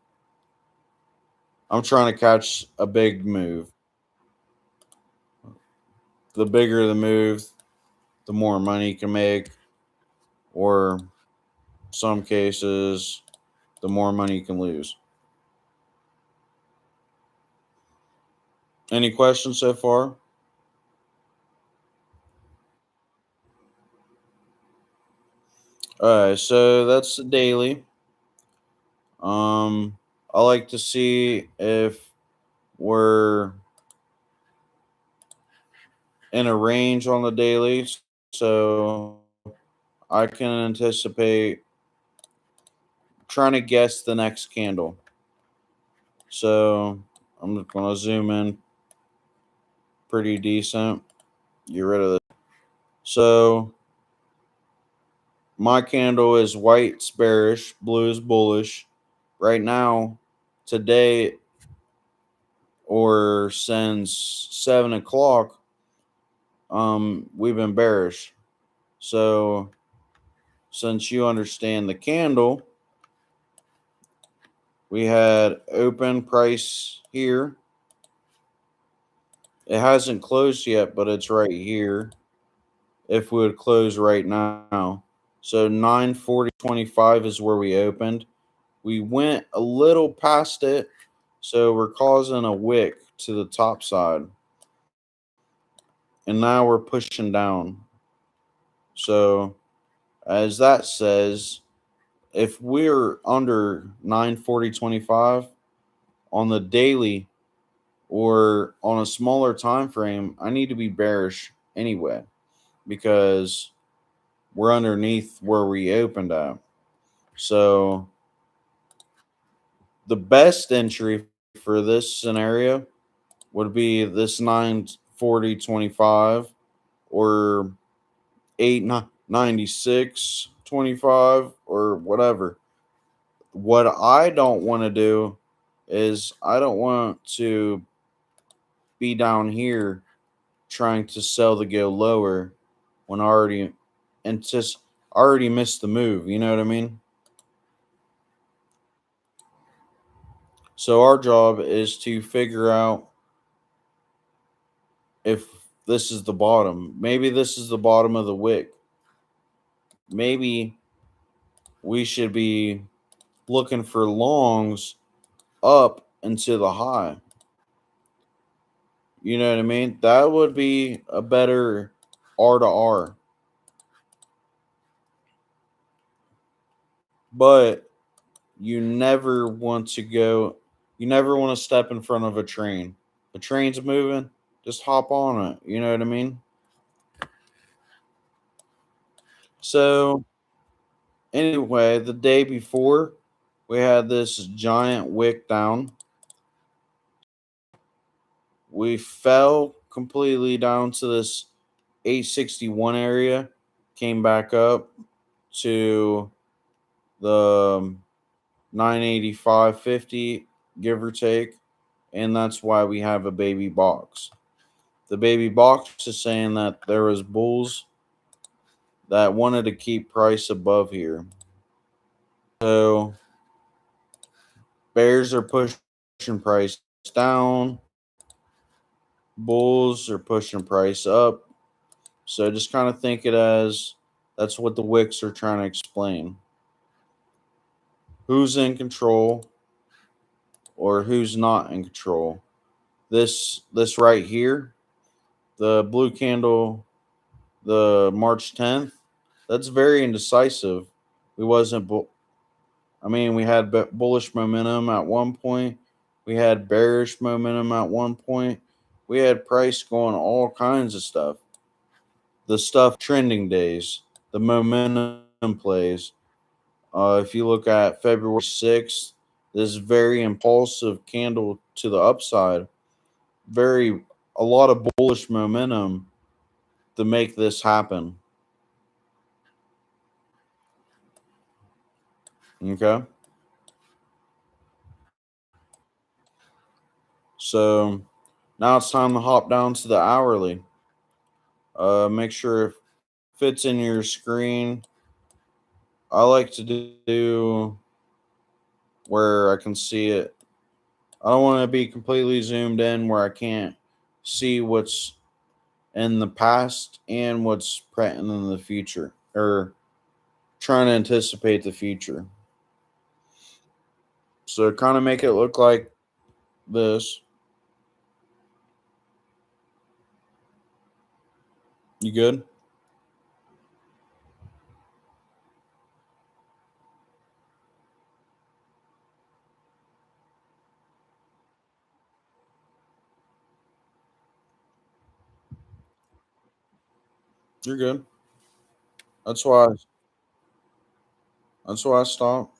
I'm trying to catch a big move. The bigger the move, the more money you can make, or some cases, the more money you can lose. Any questions so far? All right, so that's the daily. Um, I like to see if we're in a range on the daily, so I can anticipate trying to guess the next candle. So I'm just gonna zoom in pretty decent. Get rid of this. So my candle is white's bearish, blue is bullish. Right now, today or since 7 o'clock, we've been bearish. So since you understand the candle, we had open price here. It hasn't closed yet, but it's right here. If we would close right now. So 940.25 is where we opened. We went a little past it, so we're causing a wick to the top side. And now we're pushing down. So, as that says, if we're under 940.25 on the daily or on a smaller time frame, I need to be bearish anyway because we're underneath where we opened at. So the best entry for this scenario would be this 940.25 or 896.25 or whatever. What I don't want to do is I don't want to be down here trying to sell the go lower when I already missed the move. You know what I mean? So our job is to figure out if this is the bottom. Maybe this is the bottom of the wick. Maybe we should be looking for longs up into the high. You know what I mean? That would be a better R to R. But you never want to step in front of a train. The train's moving, just hop on it. You know what I mean? So, anyway, the day before, we had this giant wick down. We fell completely down to this 861 area, came back up to the 985.50, give or take, and that's why we have a baby box. The baby box is saying that there was bulls that wanted to keep price above here. So bears are pushing price down, bulls are pushing price up. So just kind of think it as that's what the wicks are trying to explain. Who's in control or who's not in control. This right here, the blue candle, the March 10th, that's very indecisive. We wasn't I mean, we had bullish momentum at one point. We had bearish momentum at one point. We had price going all kinds of stuff. The stuff trending days, the momentum plays. If you look at February 6th, this very impulsive candle to the upside, a lot of bullish momentum to make this happen. Okay. So now it's time to hop down to the hourly. Make sure it fits in your screen. I like to do where I can see it. I don't want to be completely zoomed in where I can't see what's in the past and what's present in the future, or trying to anticipate the future. So kind of make it look like this. You good? You're good. That's why. That's why I stopped.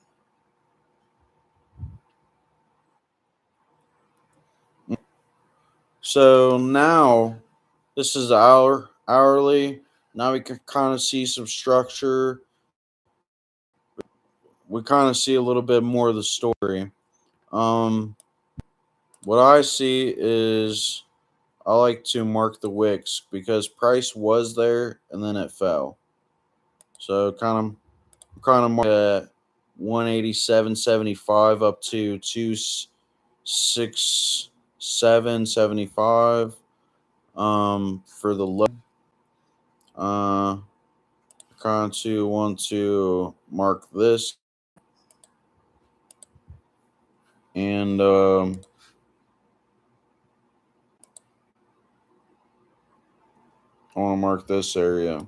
So now this is hourly. Now we can kind of see some structure. We kind of see a little bit more of the story. Um, what I see is I like to mark the wicks because price was there and then it fell. So kind of kind of mark at 187.75 up to 267.75 for the low. Kind of want to mark this, and I want to mark this area.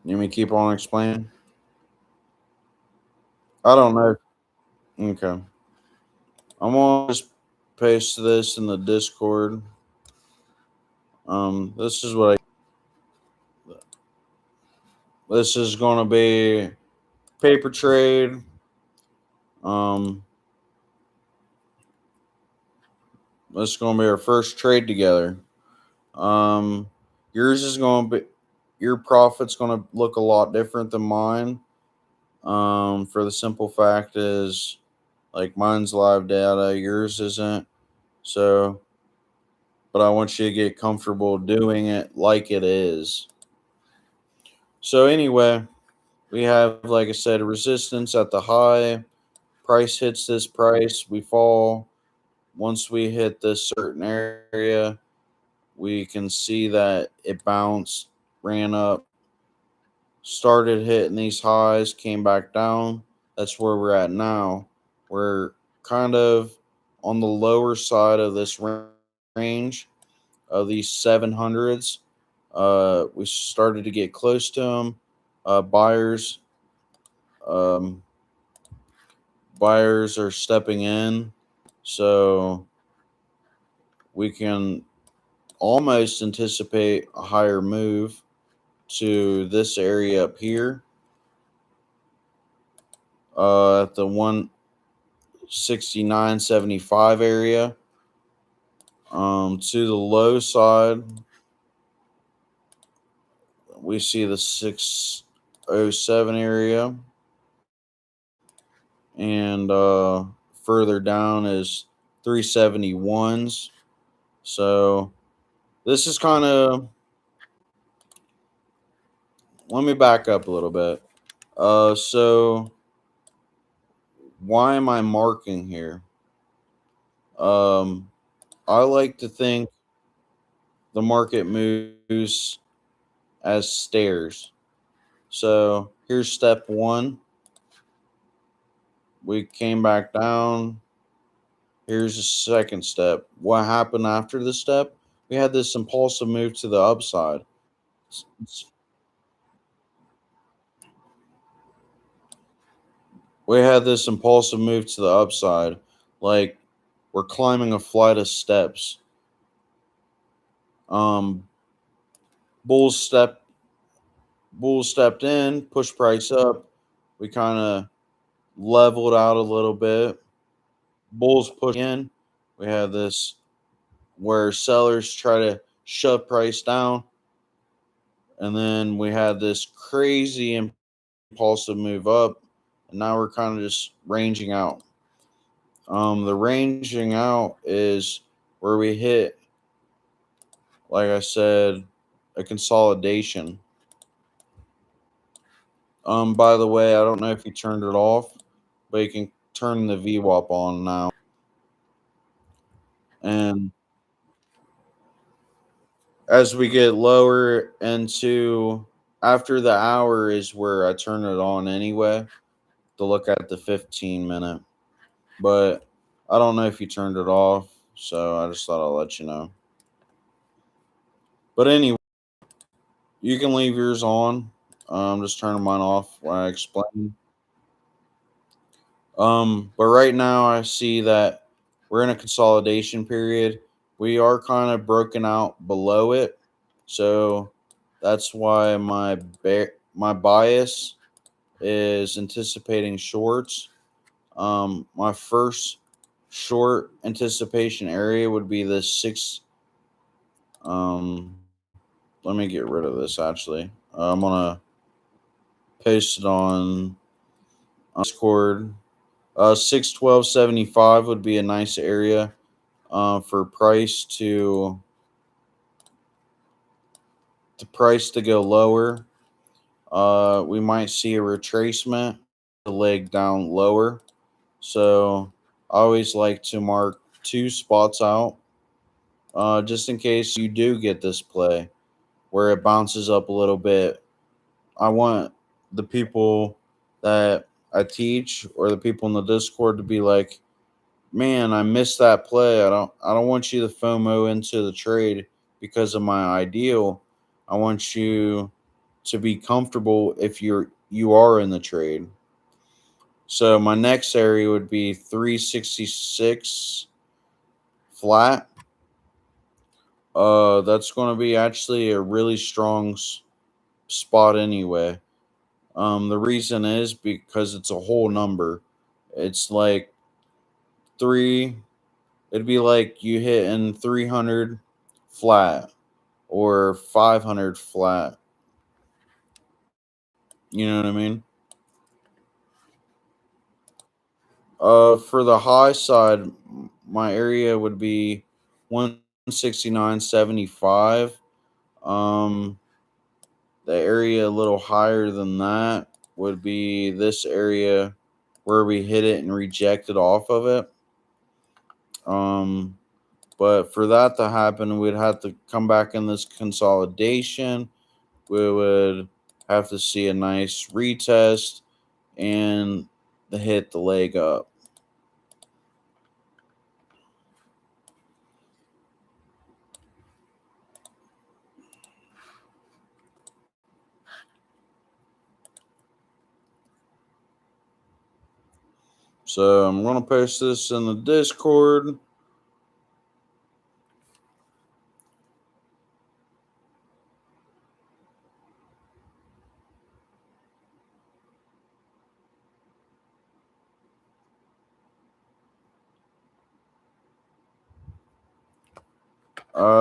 You want me to keep on explaining? I don't know. Okay. I'm going to just paste this in the Discord. This is what this is going to be paper trade. This is going to be our first trade together. Yours is going to be, your profit's going to look a lot different than mine. For the simple fact is, like, mine's live data, yours isn't. So, but I want you to get comfortable doing it like it is. So anyway, we have, like I said, a resistance at the high. Price hits this price, we fall. Once we hit this certain area, we can see that it bounced, ran up, started hitting these highs, came back down. That's where we're at now. We're kind of on the lower side of this range of these 700s. We started to get close to them. Buyers are stepping in, so we can almost anticipate a higher move to this area up here at the 169.75 area. To the low side, we see the 607 area, and further down is 371s. So this is kind of, let me back up a little bit. So why am I marking here? I like to think the market moves as stairs. So here's step one. We came back down. Here's the second step. What happened after the step? We had this impulsive move to the upside. We had this impulsive move to the upside, like we're climbing a flight of steps. Um, bulls stepped in, pushed price up. We kind of leveled out a little bit. Bulls push in. We had this where sellers try to shove price down, and then we had this crazy impulsive move up, and now we're kind of just ranging out. The ranging out is where we hit, like I said, a consolidation. By the way, I don't know if you turned it off, but you can turn the VWAP on now. And as we get lower into after the hour is where I turn it on anyway to look at the 15-minute. But I don't know if you turned it off, so I just thought I'll let you know. But anyway, you can leave yours on. Just turning mine off when I explain. But right now I see that we're in a consolidation period. We are kind of broken out below it, so that's why my bias is anticipating shorts. My first short anticipation area would be the six. Let me get rid of this. Actually, I'm gonna paste it on Discord. 612.75 would be a nice area. for price to go lower. We might see a retracement, the leg down lower. So I always like to mark two spots out, just in case you do get this play where it bounces up a little bit. I want the people that I teach or the people in the Discord to be like, "Man, I missed that play. I don't want you to FOMO into the trade because of my ideal. I want you to be comfortable if you are in the trade." So my next area would be 366 flat. That's going to be actually a really strong spot anyway. The reason is because it's a whole number. It's like three. It'd be like you hitting 300 flat or 500 flat. You know what I mean? For the high side, my area would be 169.75. Um, the area a little higher than that would be this area where we hit it and rejected off of it. Um, but for that to happen, we'd have to come back in this consolidation. We would have to see a nice retest and hit the leg up. So I'm going to post this in the Discord.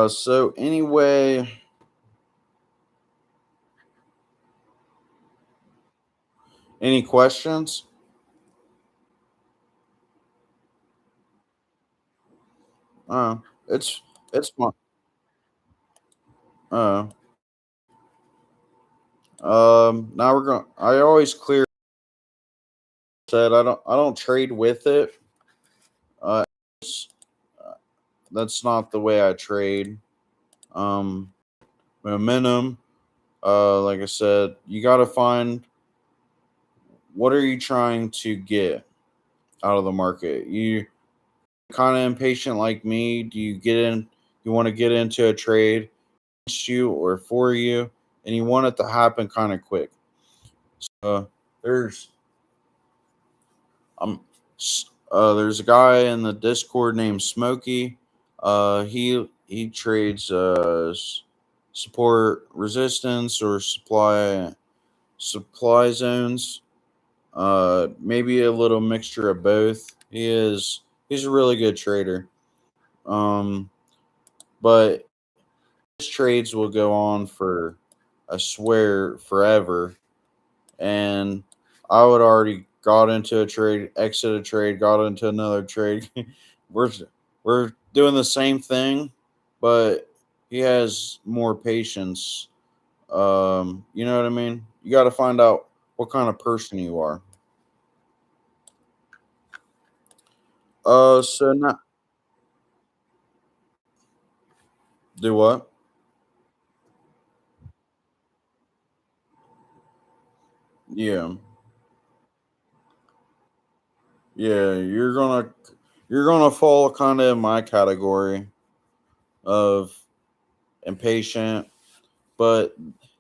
So anyway, any questions? Uh, it's fun. Uh, now we're going. I always clear said I don't trade with it. Uh, that's not the way I trade. Um, momentum. Like I said, you got to find what are you trying to get out of the market. You kind of impatient like me. Do you get in? You want to get into a trade against you or for you, and you want it to happen kind of quick. There's um there's a guy in the Discord named Smokey. He trades support resistance or supply zones. Maybe a little mixture of both. He's a really good trader. Um, but his trades will go on for, I swear, forever. And I would already got into a trade, exit a trade, got into another trade. we're we're doing the same thing, but he has more patience. You know what I mean? You got to find out what kind of person you are. So not do what? Yeah, yeah. You're gonna fall kind of in my category of impatient, but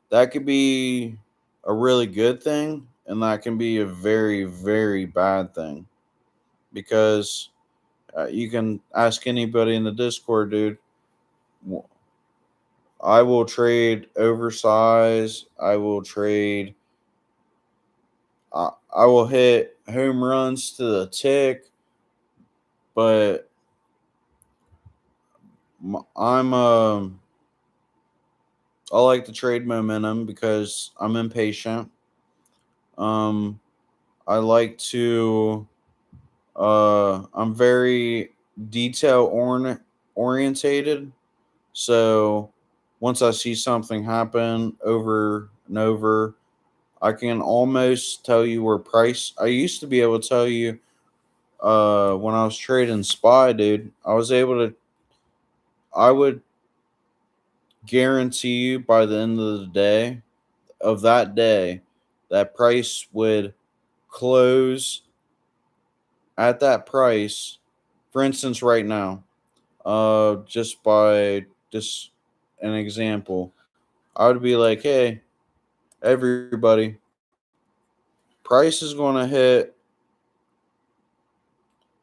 that could be a really good thing, and that can be a very, very bad thing because you can ask anybody in the Discord, dude. w- I will trade oversized. I will trade. I will hit home runs to the tick, but I'm I like to trade momentum because I'm impatient. Um, I like to. I'm very detail orientated. So once I see something happen over and over, I can almost tell you where price. I used to be able to tell you when I was trading SPY, dude. I would guarantee you by the end of the day of that day, that price would close at that price. For instance, right now, just by just an example, I would be like, hey, everybody, price is going to hit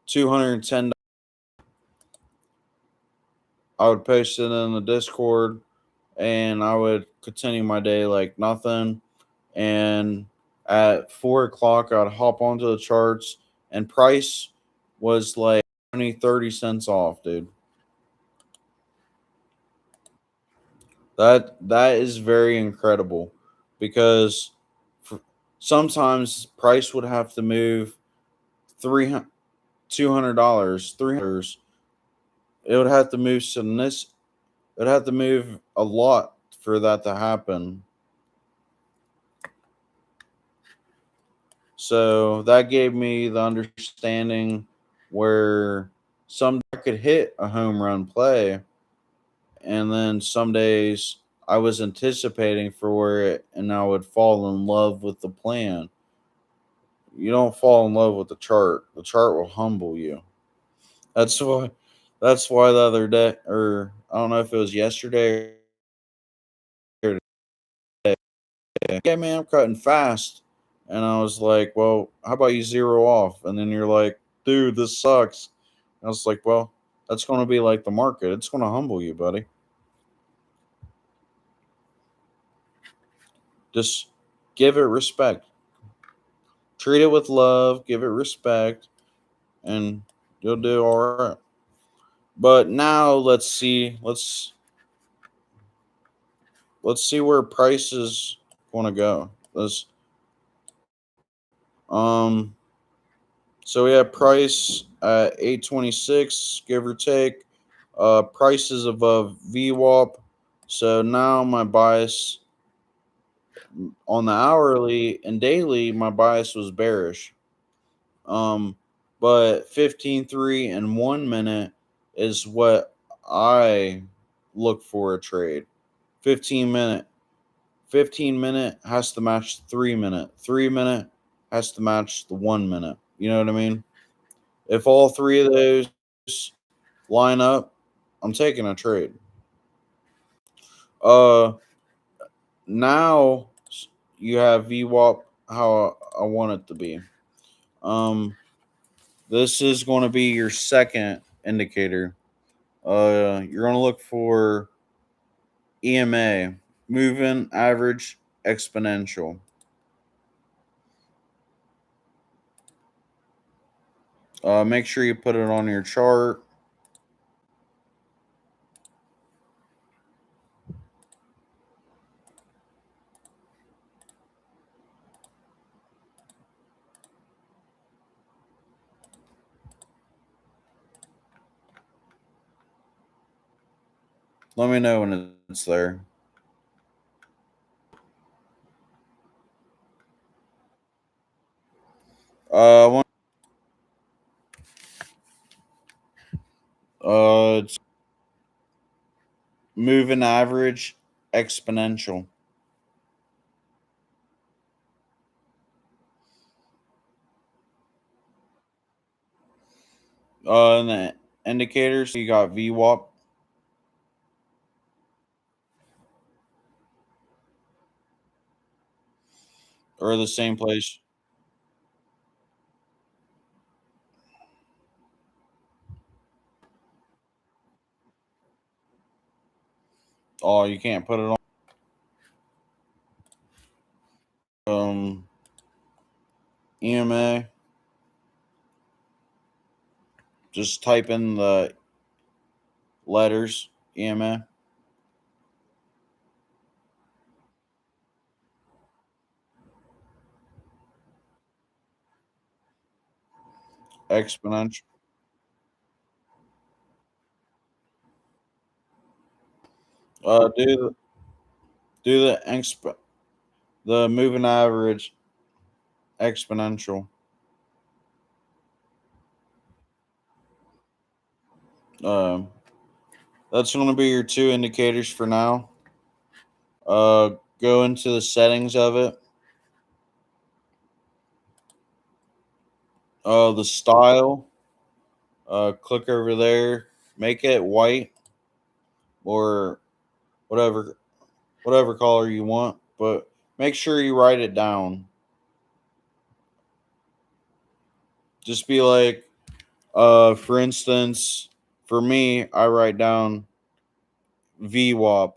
$210. I would post it in the Discord and I would continue my day like nothing. And at 4 o'clock, I'd hop onto the charts and price was like 20, 30 cents off, dude. That is very incredible because for, sometimes price would have to move 300 $200, $300. It would have to move some this. It would have to move a lot for that to happen. So that gave me the understanding where some I could hit a home run play, and then some days I was anticipating for it, and I would fall in love with the plan. You don't fall in love with the chart. The chart will humble you. That's why. That's why the other day, or I don't know if it was yesterday or today. Yeah, man, I'm cutting fast, and I was like, "Well, how about you zero off?" And then you're like, "Dude, this sucks." I was like, "Well, that's going to be like the market. It's going to humble you, buddy. Just give it respect. Treat it with love. Give it respect, and you'll do all right." But now let's see where prices want to go. Um so we have price at 826, give or take. Prices above VWAP. So now my bias on the hourly and daily, my bias was bearish. Um, but 15.3 and 1 minute is what I look for a trade. 15 minute 15 minute has to match 3 minute. 3 minute has to match the 1 minute. You know what I mean? If all three of those line up, I'm taking a trade. Uh Now you have VWAP how I want it to be. Um this is going to be your second indicator. You're going to look for EMA, moving average exponential. Make sure you put it on your chart. Let me know when it's there. Uh, it's moving average exponential. And the indicators, you got VWAP or the same place. Oh, you can't put it on. EMA. Just type in the letters EMA exponential. Do the moving average exponential. Um, that's going to be your two indicators for now. Go into the settings of it. The style. Click over there. Make it white or whatever color you want, but make sure you write it down. Just be like, for instance, for me, I write down VWAP,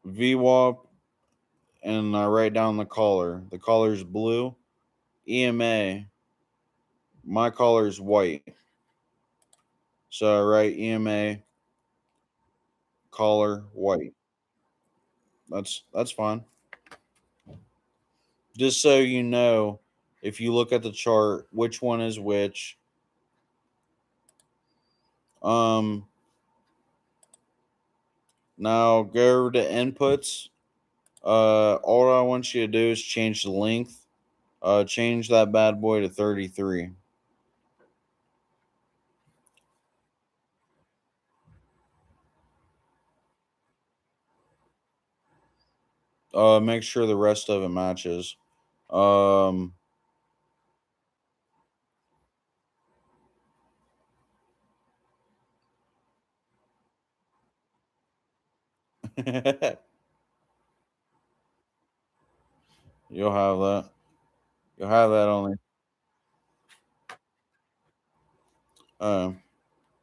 VWAP, and I write down the color. The color is blue. EMA, my color is white. So I write EMA color white. That's fine. Just so you know, if you look at the chart, which one is which. Um, Now go over to inputs. All I want you to do is change the length. Change that bad boy to 33. Make sure the rest of it matches. Um, you'll have that. You'll have that only. Um,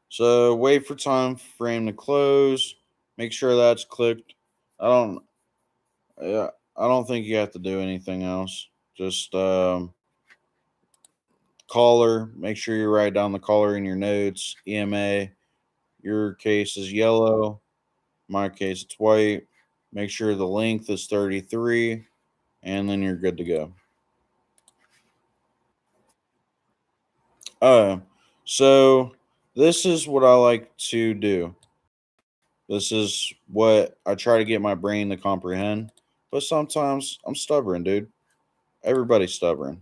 so wait for time frame to close. Make sure that's clicked. I don't. Yeah, I don't think you have to do anything else. Just color. Make sure you write down the color in your notes. EMA. Your case is yellow. My case, it's white. Make sure the length is 33, and then you're good to go. Uh, so this is what I like to do. This is what I try to get my brain to comprehend. But sometimes I'm stubborn, dude. Everybody's stubborn.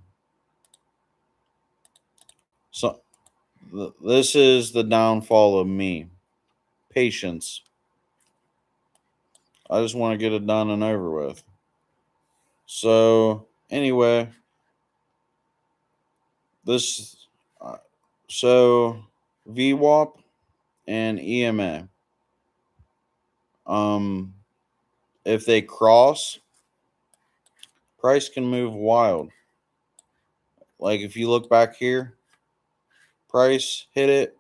So this is the downfall of me. Patience. I just want to get it done and over with. So anyway, this uh, so VWAP and EMA. Um, if they cross, price can move wild. Like if you look back here, price hit it,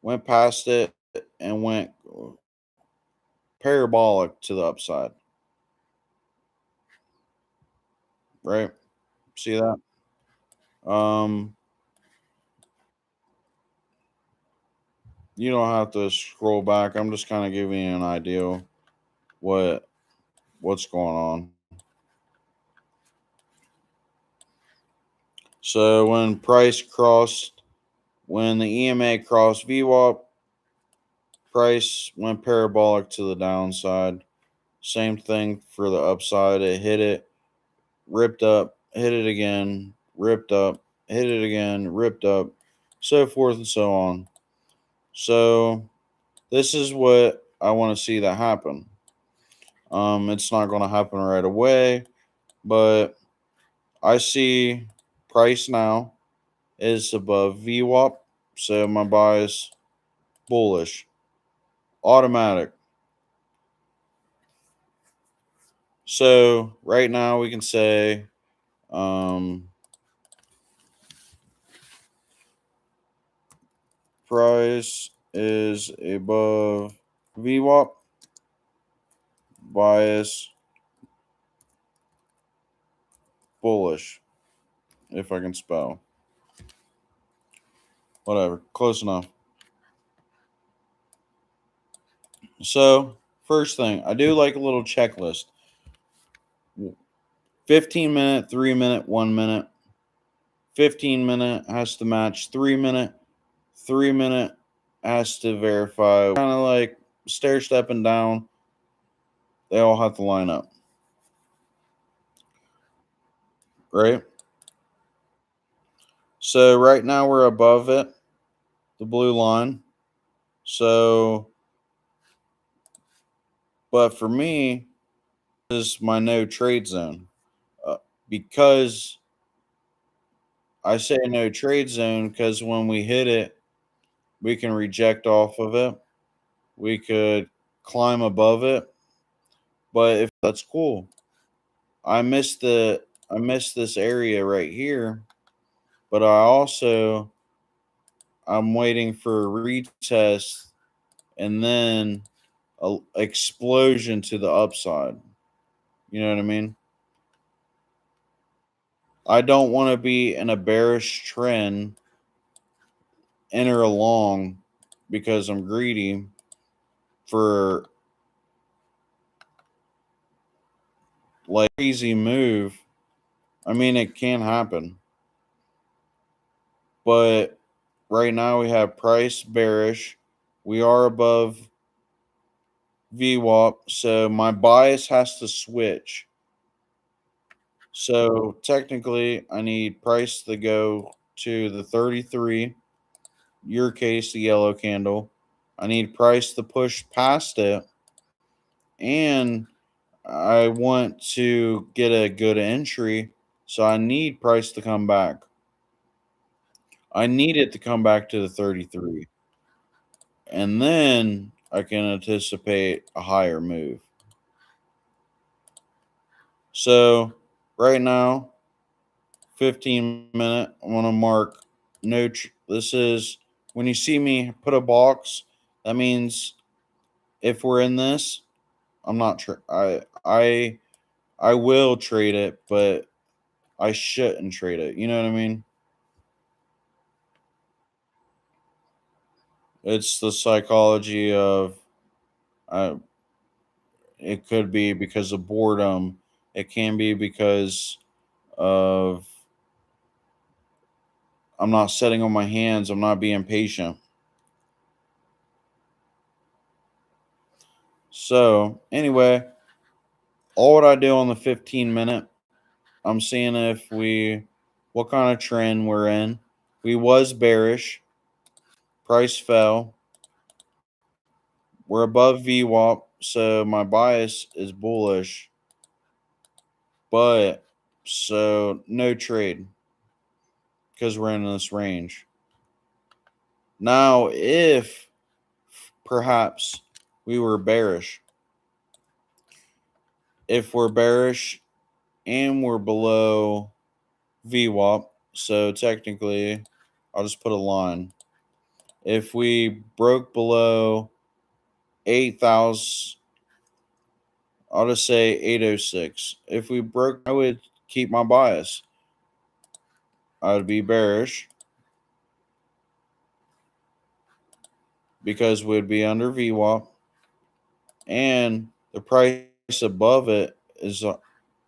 went past it, and went parabolic to the upside. Right? See that? Um, you don't have to scroll back. I'm just kind of giving you an idea what what's going on. So when the EMA crossed VWAP, price went parabolic to the downside. Same thing for the upside. It hit it, ripped up, hit it again, ripped up, hit it again, ripped up, so forth and so on. So this is what I want to see that happen. It's not going to happen right away, but I see price now is above VWAP, so my buy is bullish, automatic. So right now we can say um, price is above VWAP, bias bullish, if I can spell. Whatever, close enough. So, first thing, I do like a little checklist. 15-minute, 3-minute, 1 minute. 15-minute has to match 3-minute. 3-minute has to verify. Kind of like stair stepping down, they all have to line up, right? So right now we're above it, the blue line. So, but for me, this is my no trade zone. Uh, because I say no trade zone because when we hit it, we can reject off of it. We could climb above it, but if that's cool. I missed this area right here, but I'm waiting for a retest and then a explosion to the upside. You know what I mean? I don't want to be in a bearish trend, enter along because I'm greedy for like crazy move. I mean, it can happen, but right now we have price bearish. We are above VWAP, so my bias has to switch. So technically, I need price to go to the 33. Your case, the yellow candle. I need price to push past it, and I want to get a good entry. So I need price to come back. I need it to come back to the 33, and then I can anticipate a higher move. So right now, 15-minute. I want to mark no. This is when you see me put a box. That means if we're in this, I'm not. I will trade it, but I shouldn't trade it. You know what I mean? It's the psychology of. Uh, it could be because of boredom. It can be because of I'm not sitting on my hands. I'm not being patient. So anyway, all what I do on the 15-minute, I'm seeing if we what kind of trend we're in. We was bearish. Price fell. We're above VWAP, so my bias is bullish. But so no trade because we're in this range. Now, if perhaps we were bearish, if we're bearish and we're below VWAP, so technically, I'll just put a line. If we broke below 8,000, I'll just say 806. If we broke, I would keep my bias. I would be bearish because we'd be under VWAP and the price above it is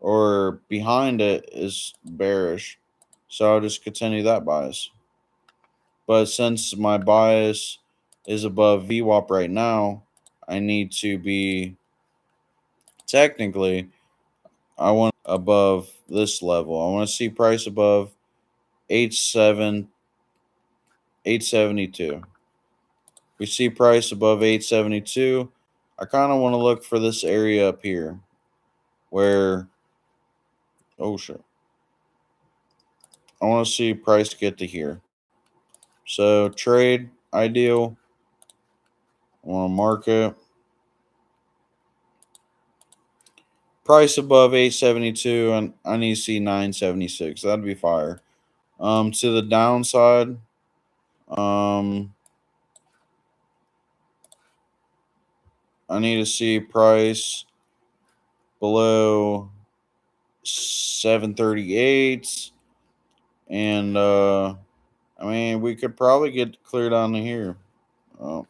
or behind it is bearish. So I'll just continue that bias. But since my bias is above VWAP right now, I need to be technically I want above this level. I want to see price above 87 872. We see price above 872. I kind of want to look for this area up here where oh shit. I want to see price get to here. So trade ideal. I want to market price above 872 and I need to see 976. That'd be fire. To the downside, um I need to see price below 738 and I mean we could probably get clear down to here. Uh,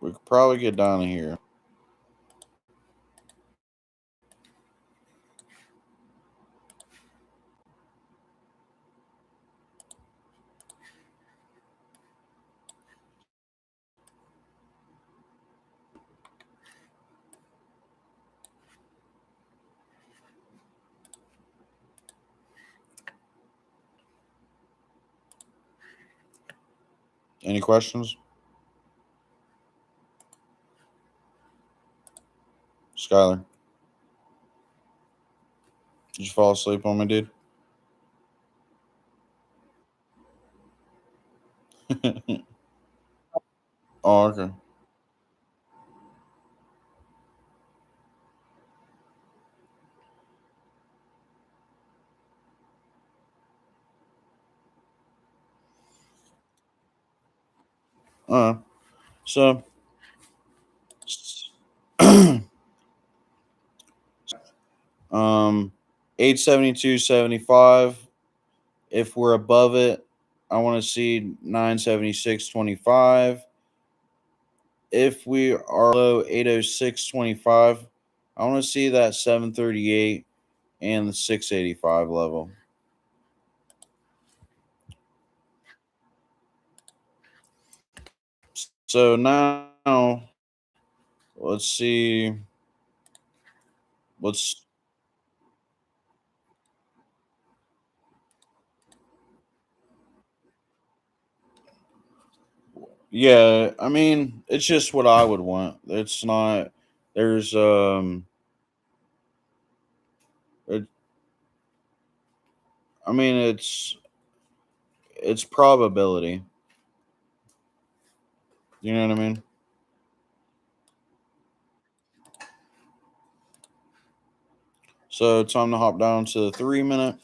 we could probably get down to here. Any questions? Skylar, did you fall asleep on me, dude? Oh, okay. So 872.75. If we're above it, I want to see 976.25. If we are below 806.25, I want to see that 738 and the 685 level. So now let's see. Let's Yeah, I mean, it's just what I would want. It's not there's it, I mean it's probability. You know what I mean? So time to hop down to the 3 minute.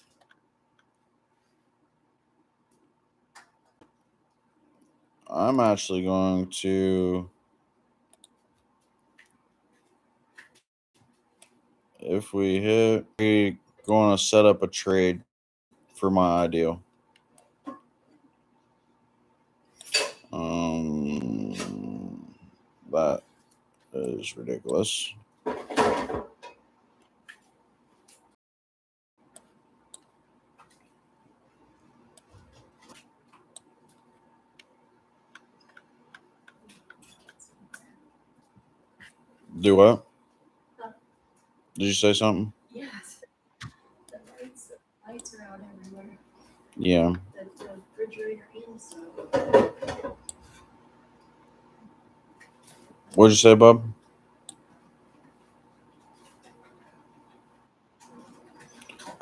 I'm actually going to, if we hit, we're going to set up a trade for my ideal. That is ridiculous. Do what? Did you say something? Yes. The lights are out everywhere. Yeah. The refrigerator inside. What'd you say, Bob?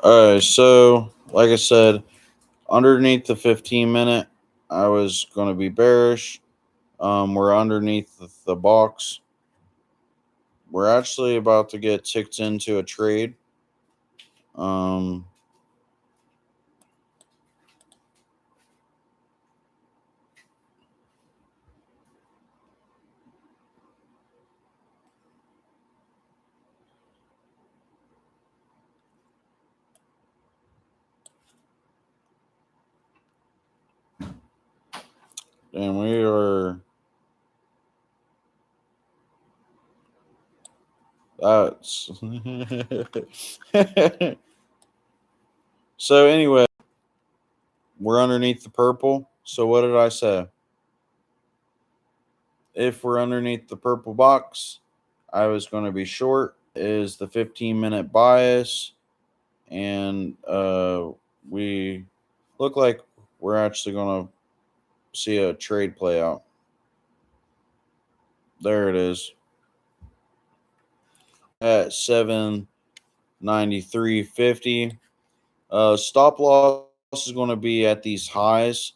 All right. So, like I said, underneath the 15 minute, I was going to be bearish. We're underneath the box. We're actually about to get ticked into a trade. Um, and we are. That's so. Anyway, we're underneath the purple. So what did I say? If we're underneath the purple box, I was going to be short. Is the 15-minute bias, and we look like we're actually going to see a trade play out. There it is at 793.50. Stop loss is going to be at these highs.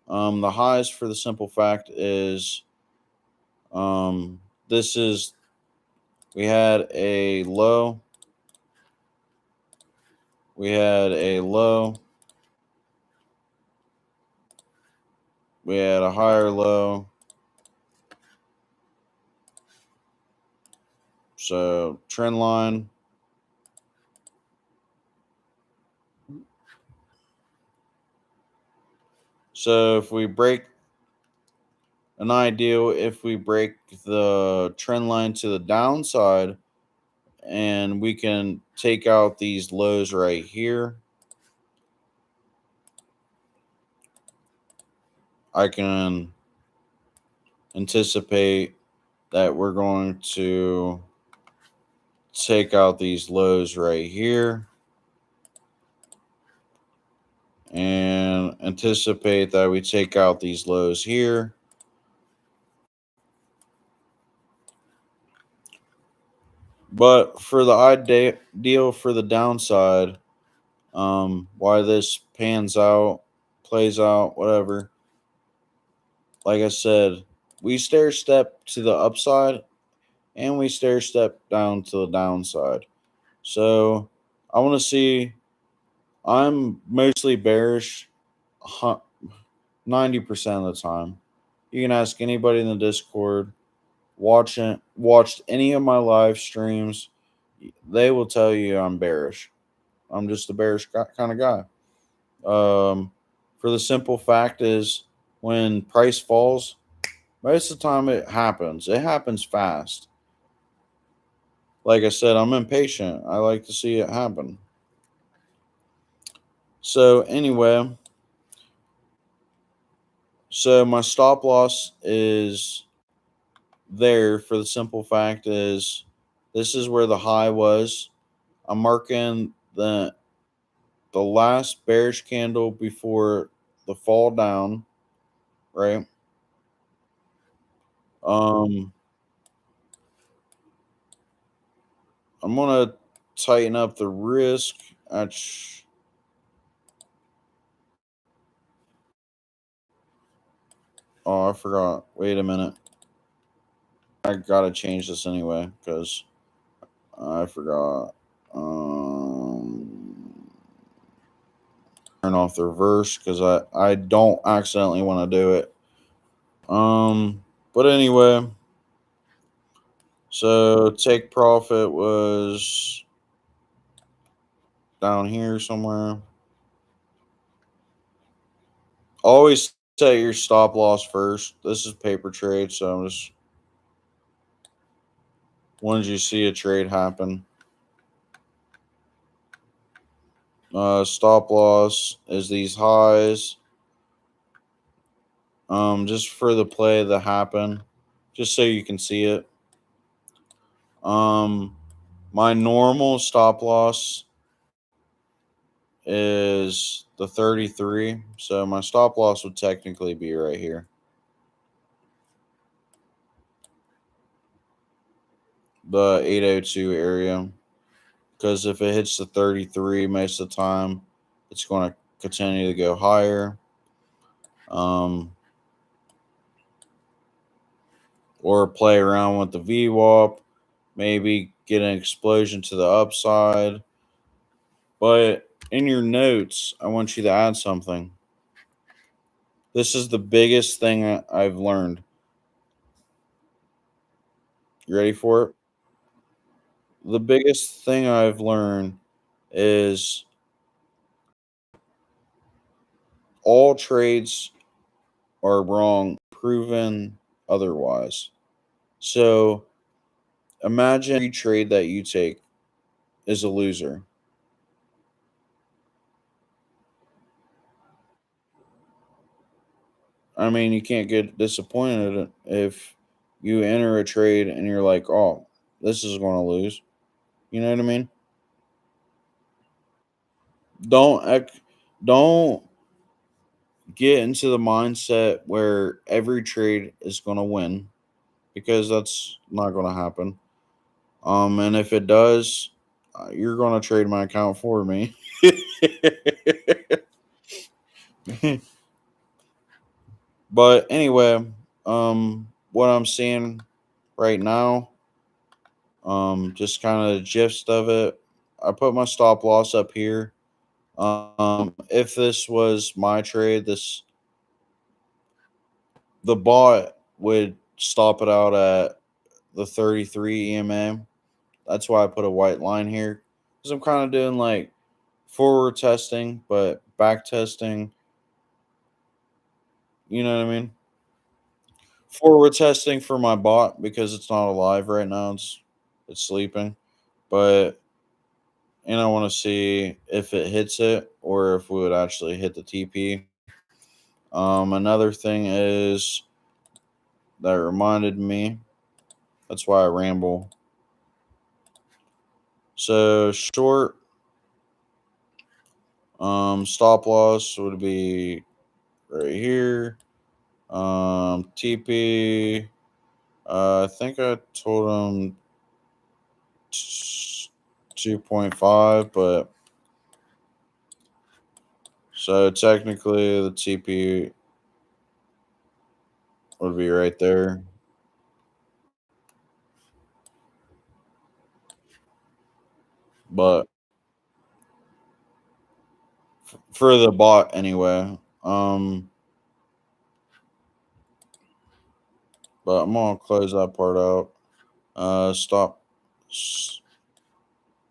The highs, for the simple fact, is this is we had a low, we had a low, we had a higher low. So trend line. So if we break an ideal, if we break the trend line to the downside, and we can take out these lows right here, I can anticipate that we're going to take out these lows right here and anticipate that we take out these lows here. But for the ideal for the downside, why this pans out, plays out, whatever. Like I said, we stair step to the upside and we stair step down to the downside. So I want to see. I'm mostly bearish 90% of the time. You can ask anybody in the Discord, watched any of my live streams, they will tell you I'm bearish. I'm just a bearish kind of guy. For the simple fact is, when price falls, most of the time it happens. It happens fast. Like I said, I'm impatient. I like to see it happen. So anyway, so my stop loss is there for the simple fact is this is where the high was. I'm marking the last bearish candle before the fall down, right? Um I'm gonna tighten up the risk. Oh, I forgot. Wait a minute. I gotta change this anyway because I forgot. Turn off the reverse because I don't accidentally want to do it. But anyway, so take profit was down here somewhere. Always set your stop loss first. This is paper trade, so I'm just when did you see a trade happen? Stop loss is these highs. Just for the play that happen, just so you can see it. My normal stop loss is the 33, so my stop loss would technically be right here. The 802 area, because if it hits the 33 most of the time, it's going to continue to go higher. Or play around with the VWAP, maybe get an explosion to the upside. But in your notes, I want you to add something. This is the biggest thing I've learned. You ready for it? The biggest thing I've learned is all trades are wrong, proven otherwise. So imagine every trade that you take is a loser. I mean, you can't get disappointed if you enter a trade and you're like, oh, this is going to lose. You know what I mean? Don't get into the mindset where every trade is going to win, because that's not going to happen. And if it does, you're going to trade my account for me. But anyway, what I'm seeing right now, just kind of the gist of it. I put my stop loss up here. If this was my trade, the bot would stop it out at the 33 EMA. That's why I put a white line here, because I'm kind of doing like forward testing, but back testing. You know what I mean? Forward testing for my bot because it's not alive right now. It's sleeping, but and I want to see if it hits it or if we would actually hit the TP. Another thing is that reminded me. That's why I ramble. So short, stop loss would be right here. TP. I think I told him 2.5, but so technically the TP would be right there. But for the bot anyway. But I'm gonna close that part out. Stop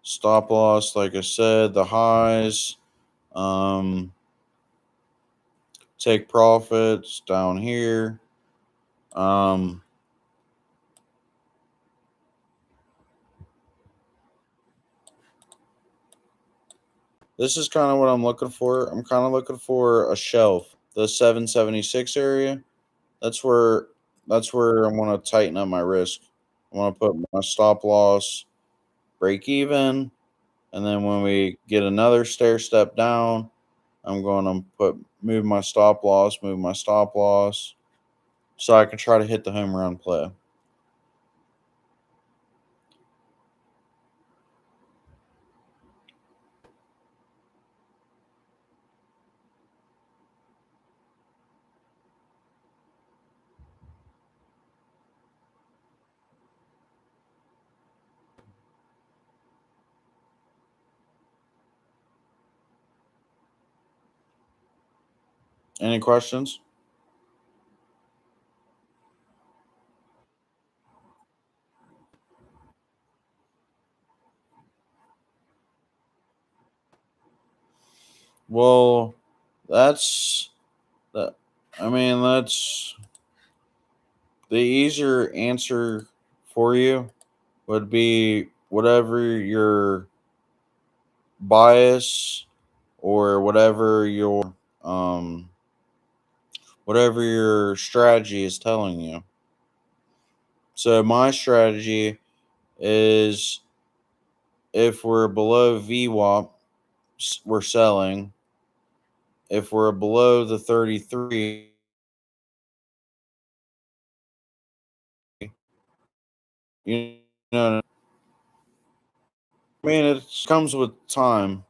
stop loss, like I said, the highs. Um, take profits down here. Um, this is kind of what I'm looking for. I'm kind of looking for a shelf, the 776 area. That's where that's where I'm gonna tighten up my risk. I want to put my stop loss break even, and then when we get another stair step down, I'm going to move my stop loss, so I can try to hit the home run play. Any questions? Well, that's that. I mean, that's the easier answer for you would be whatever your bias or um whatever your strategy is telling you. So my strategy is if we're below VWAP, we're selling. If we're below the 33, you know, I mean, it comes with time,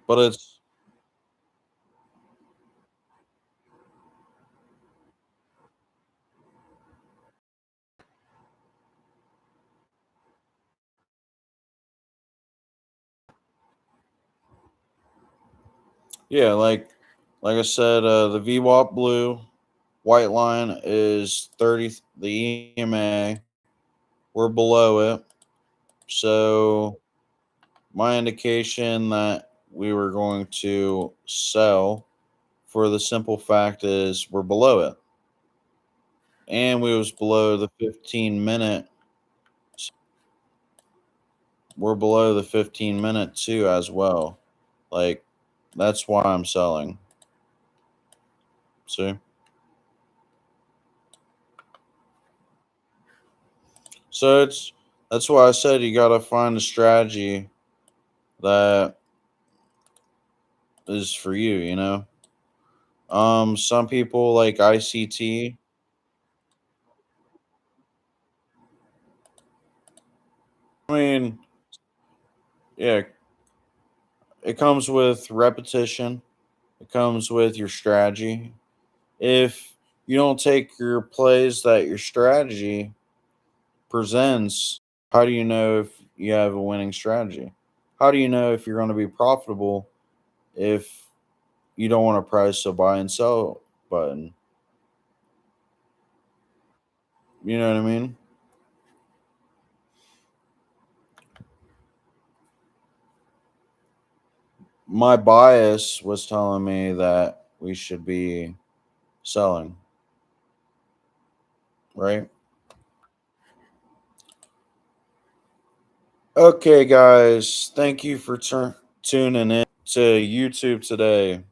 but it's yeah, like I said, the VWAP blue white line is 30. The EMA, we're below it, so my indication that we were going to sell for the simple fact is we're below it, and we was below the 15 minute. We're below the 15 minute too as well. Like that's why I'm selling. See, so it's that's why I said you got to find a strategy that is for you. Some people like ICT. I mean, yeah, it comes with repetition. It comes with your strategy. If you don't take your plays that your strategy presents, how do you know if you have a winning strategy? How do you know if you're going to be profitable if you don't want to press a buy and sell button? You know what I mean? My bias was telling me that we should be selling, right? Okay, guys, thank you for tuning in to YouTube today.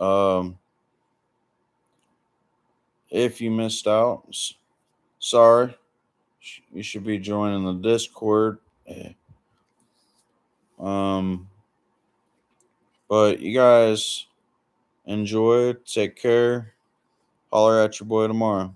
Um, if you missed out, sorry. You should be joining the Discord. Um, But you guys enjoy. Take care. Holler at your boy tomorrow.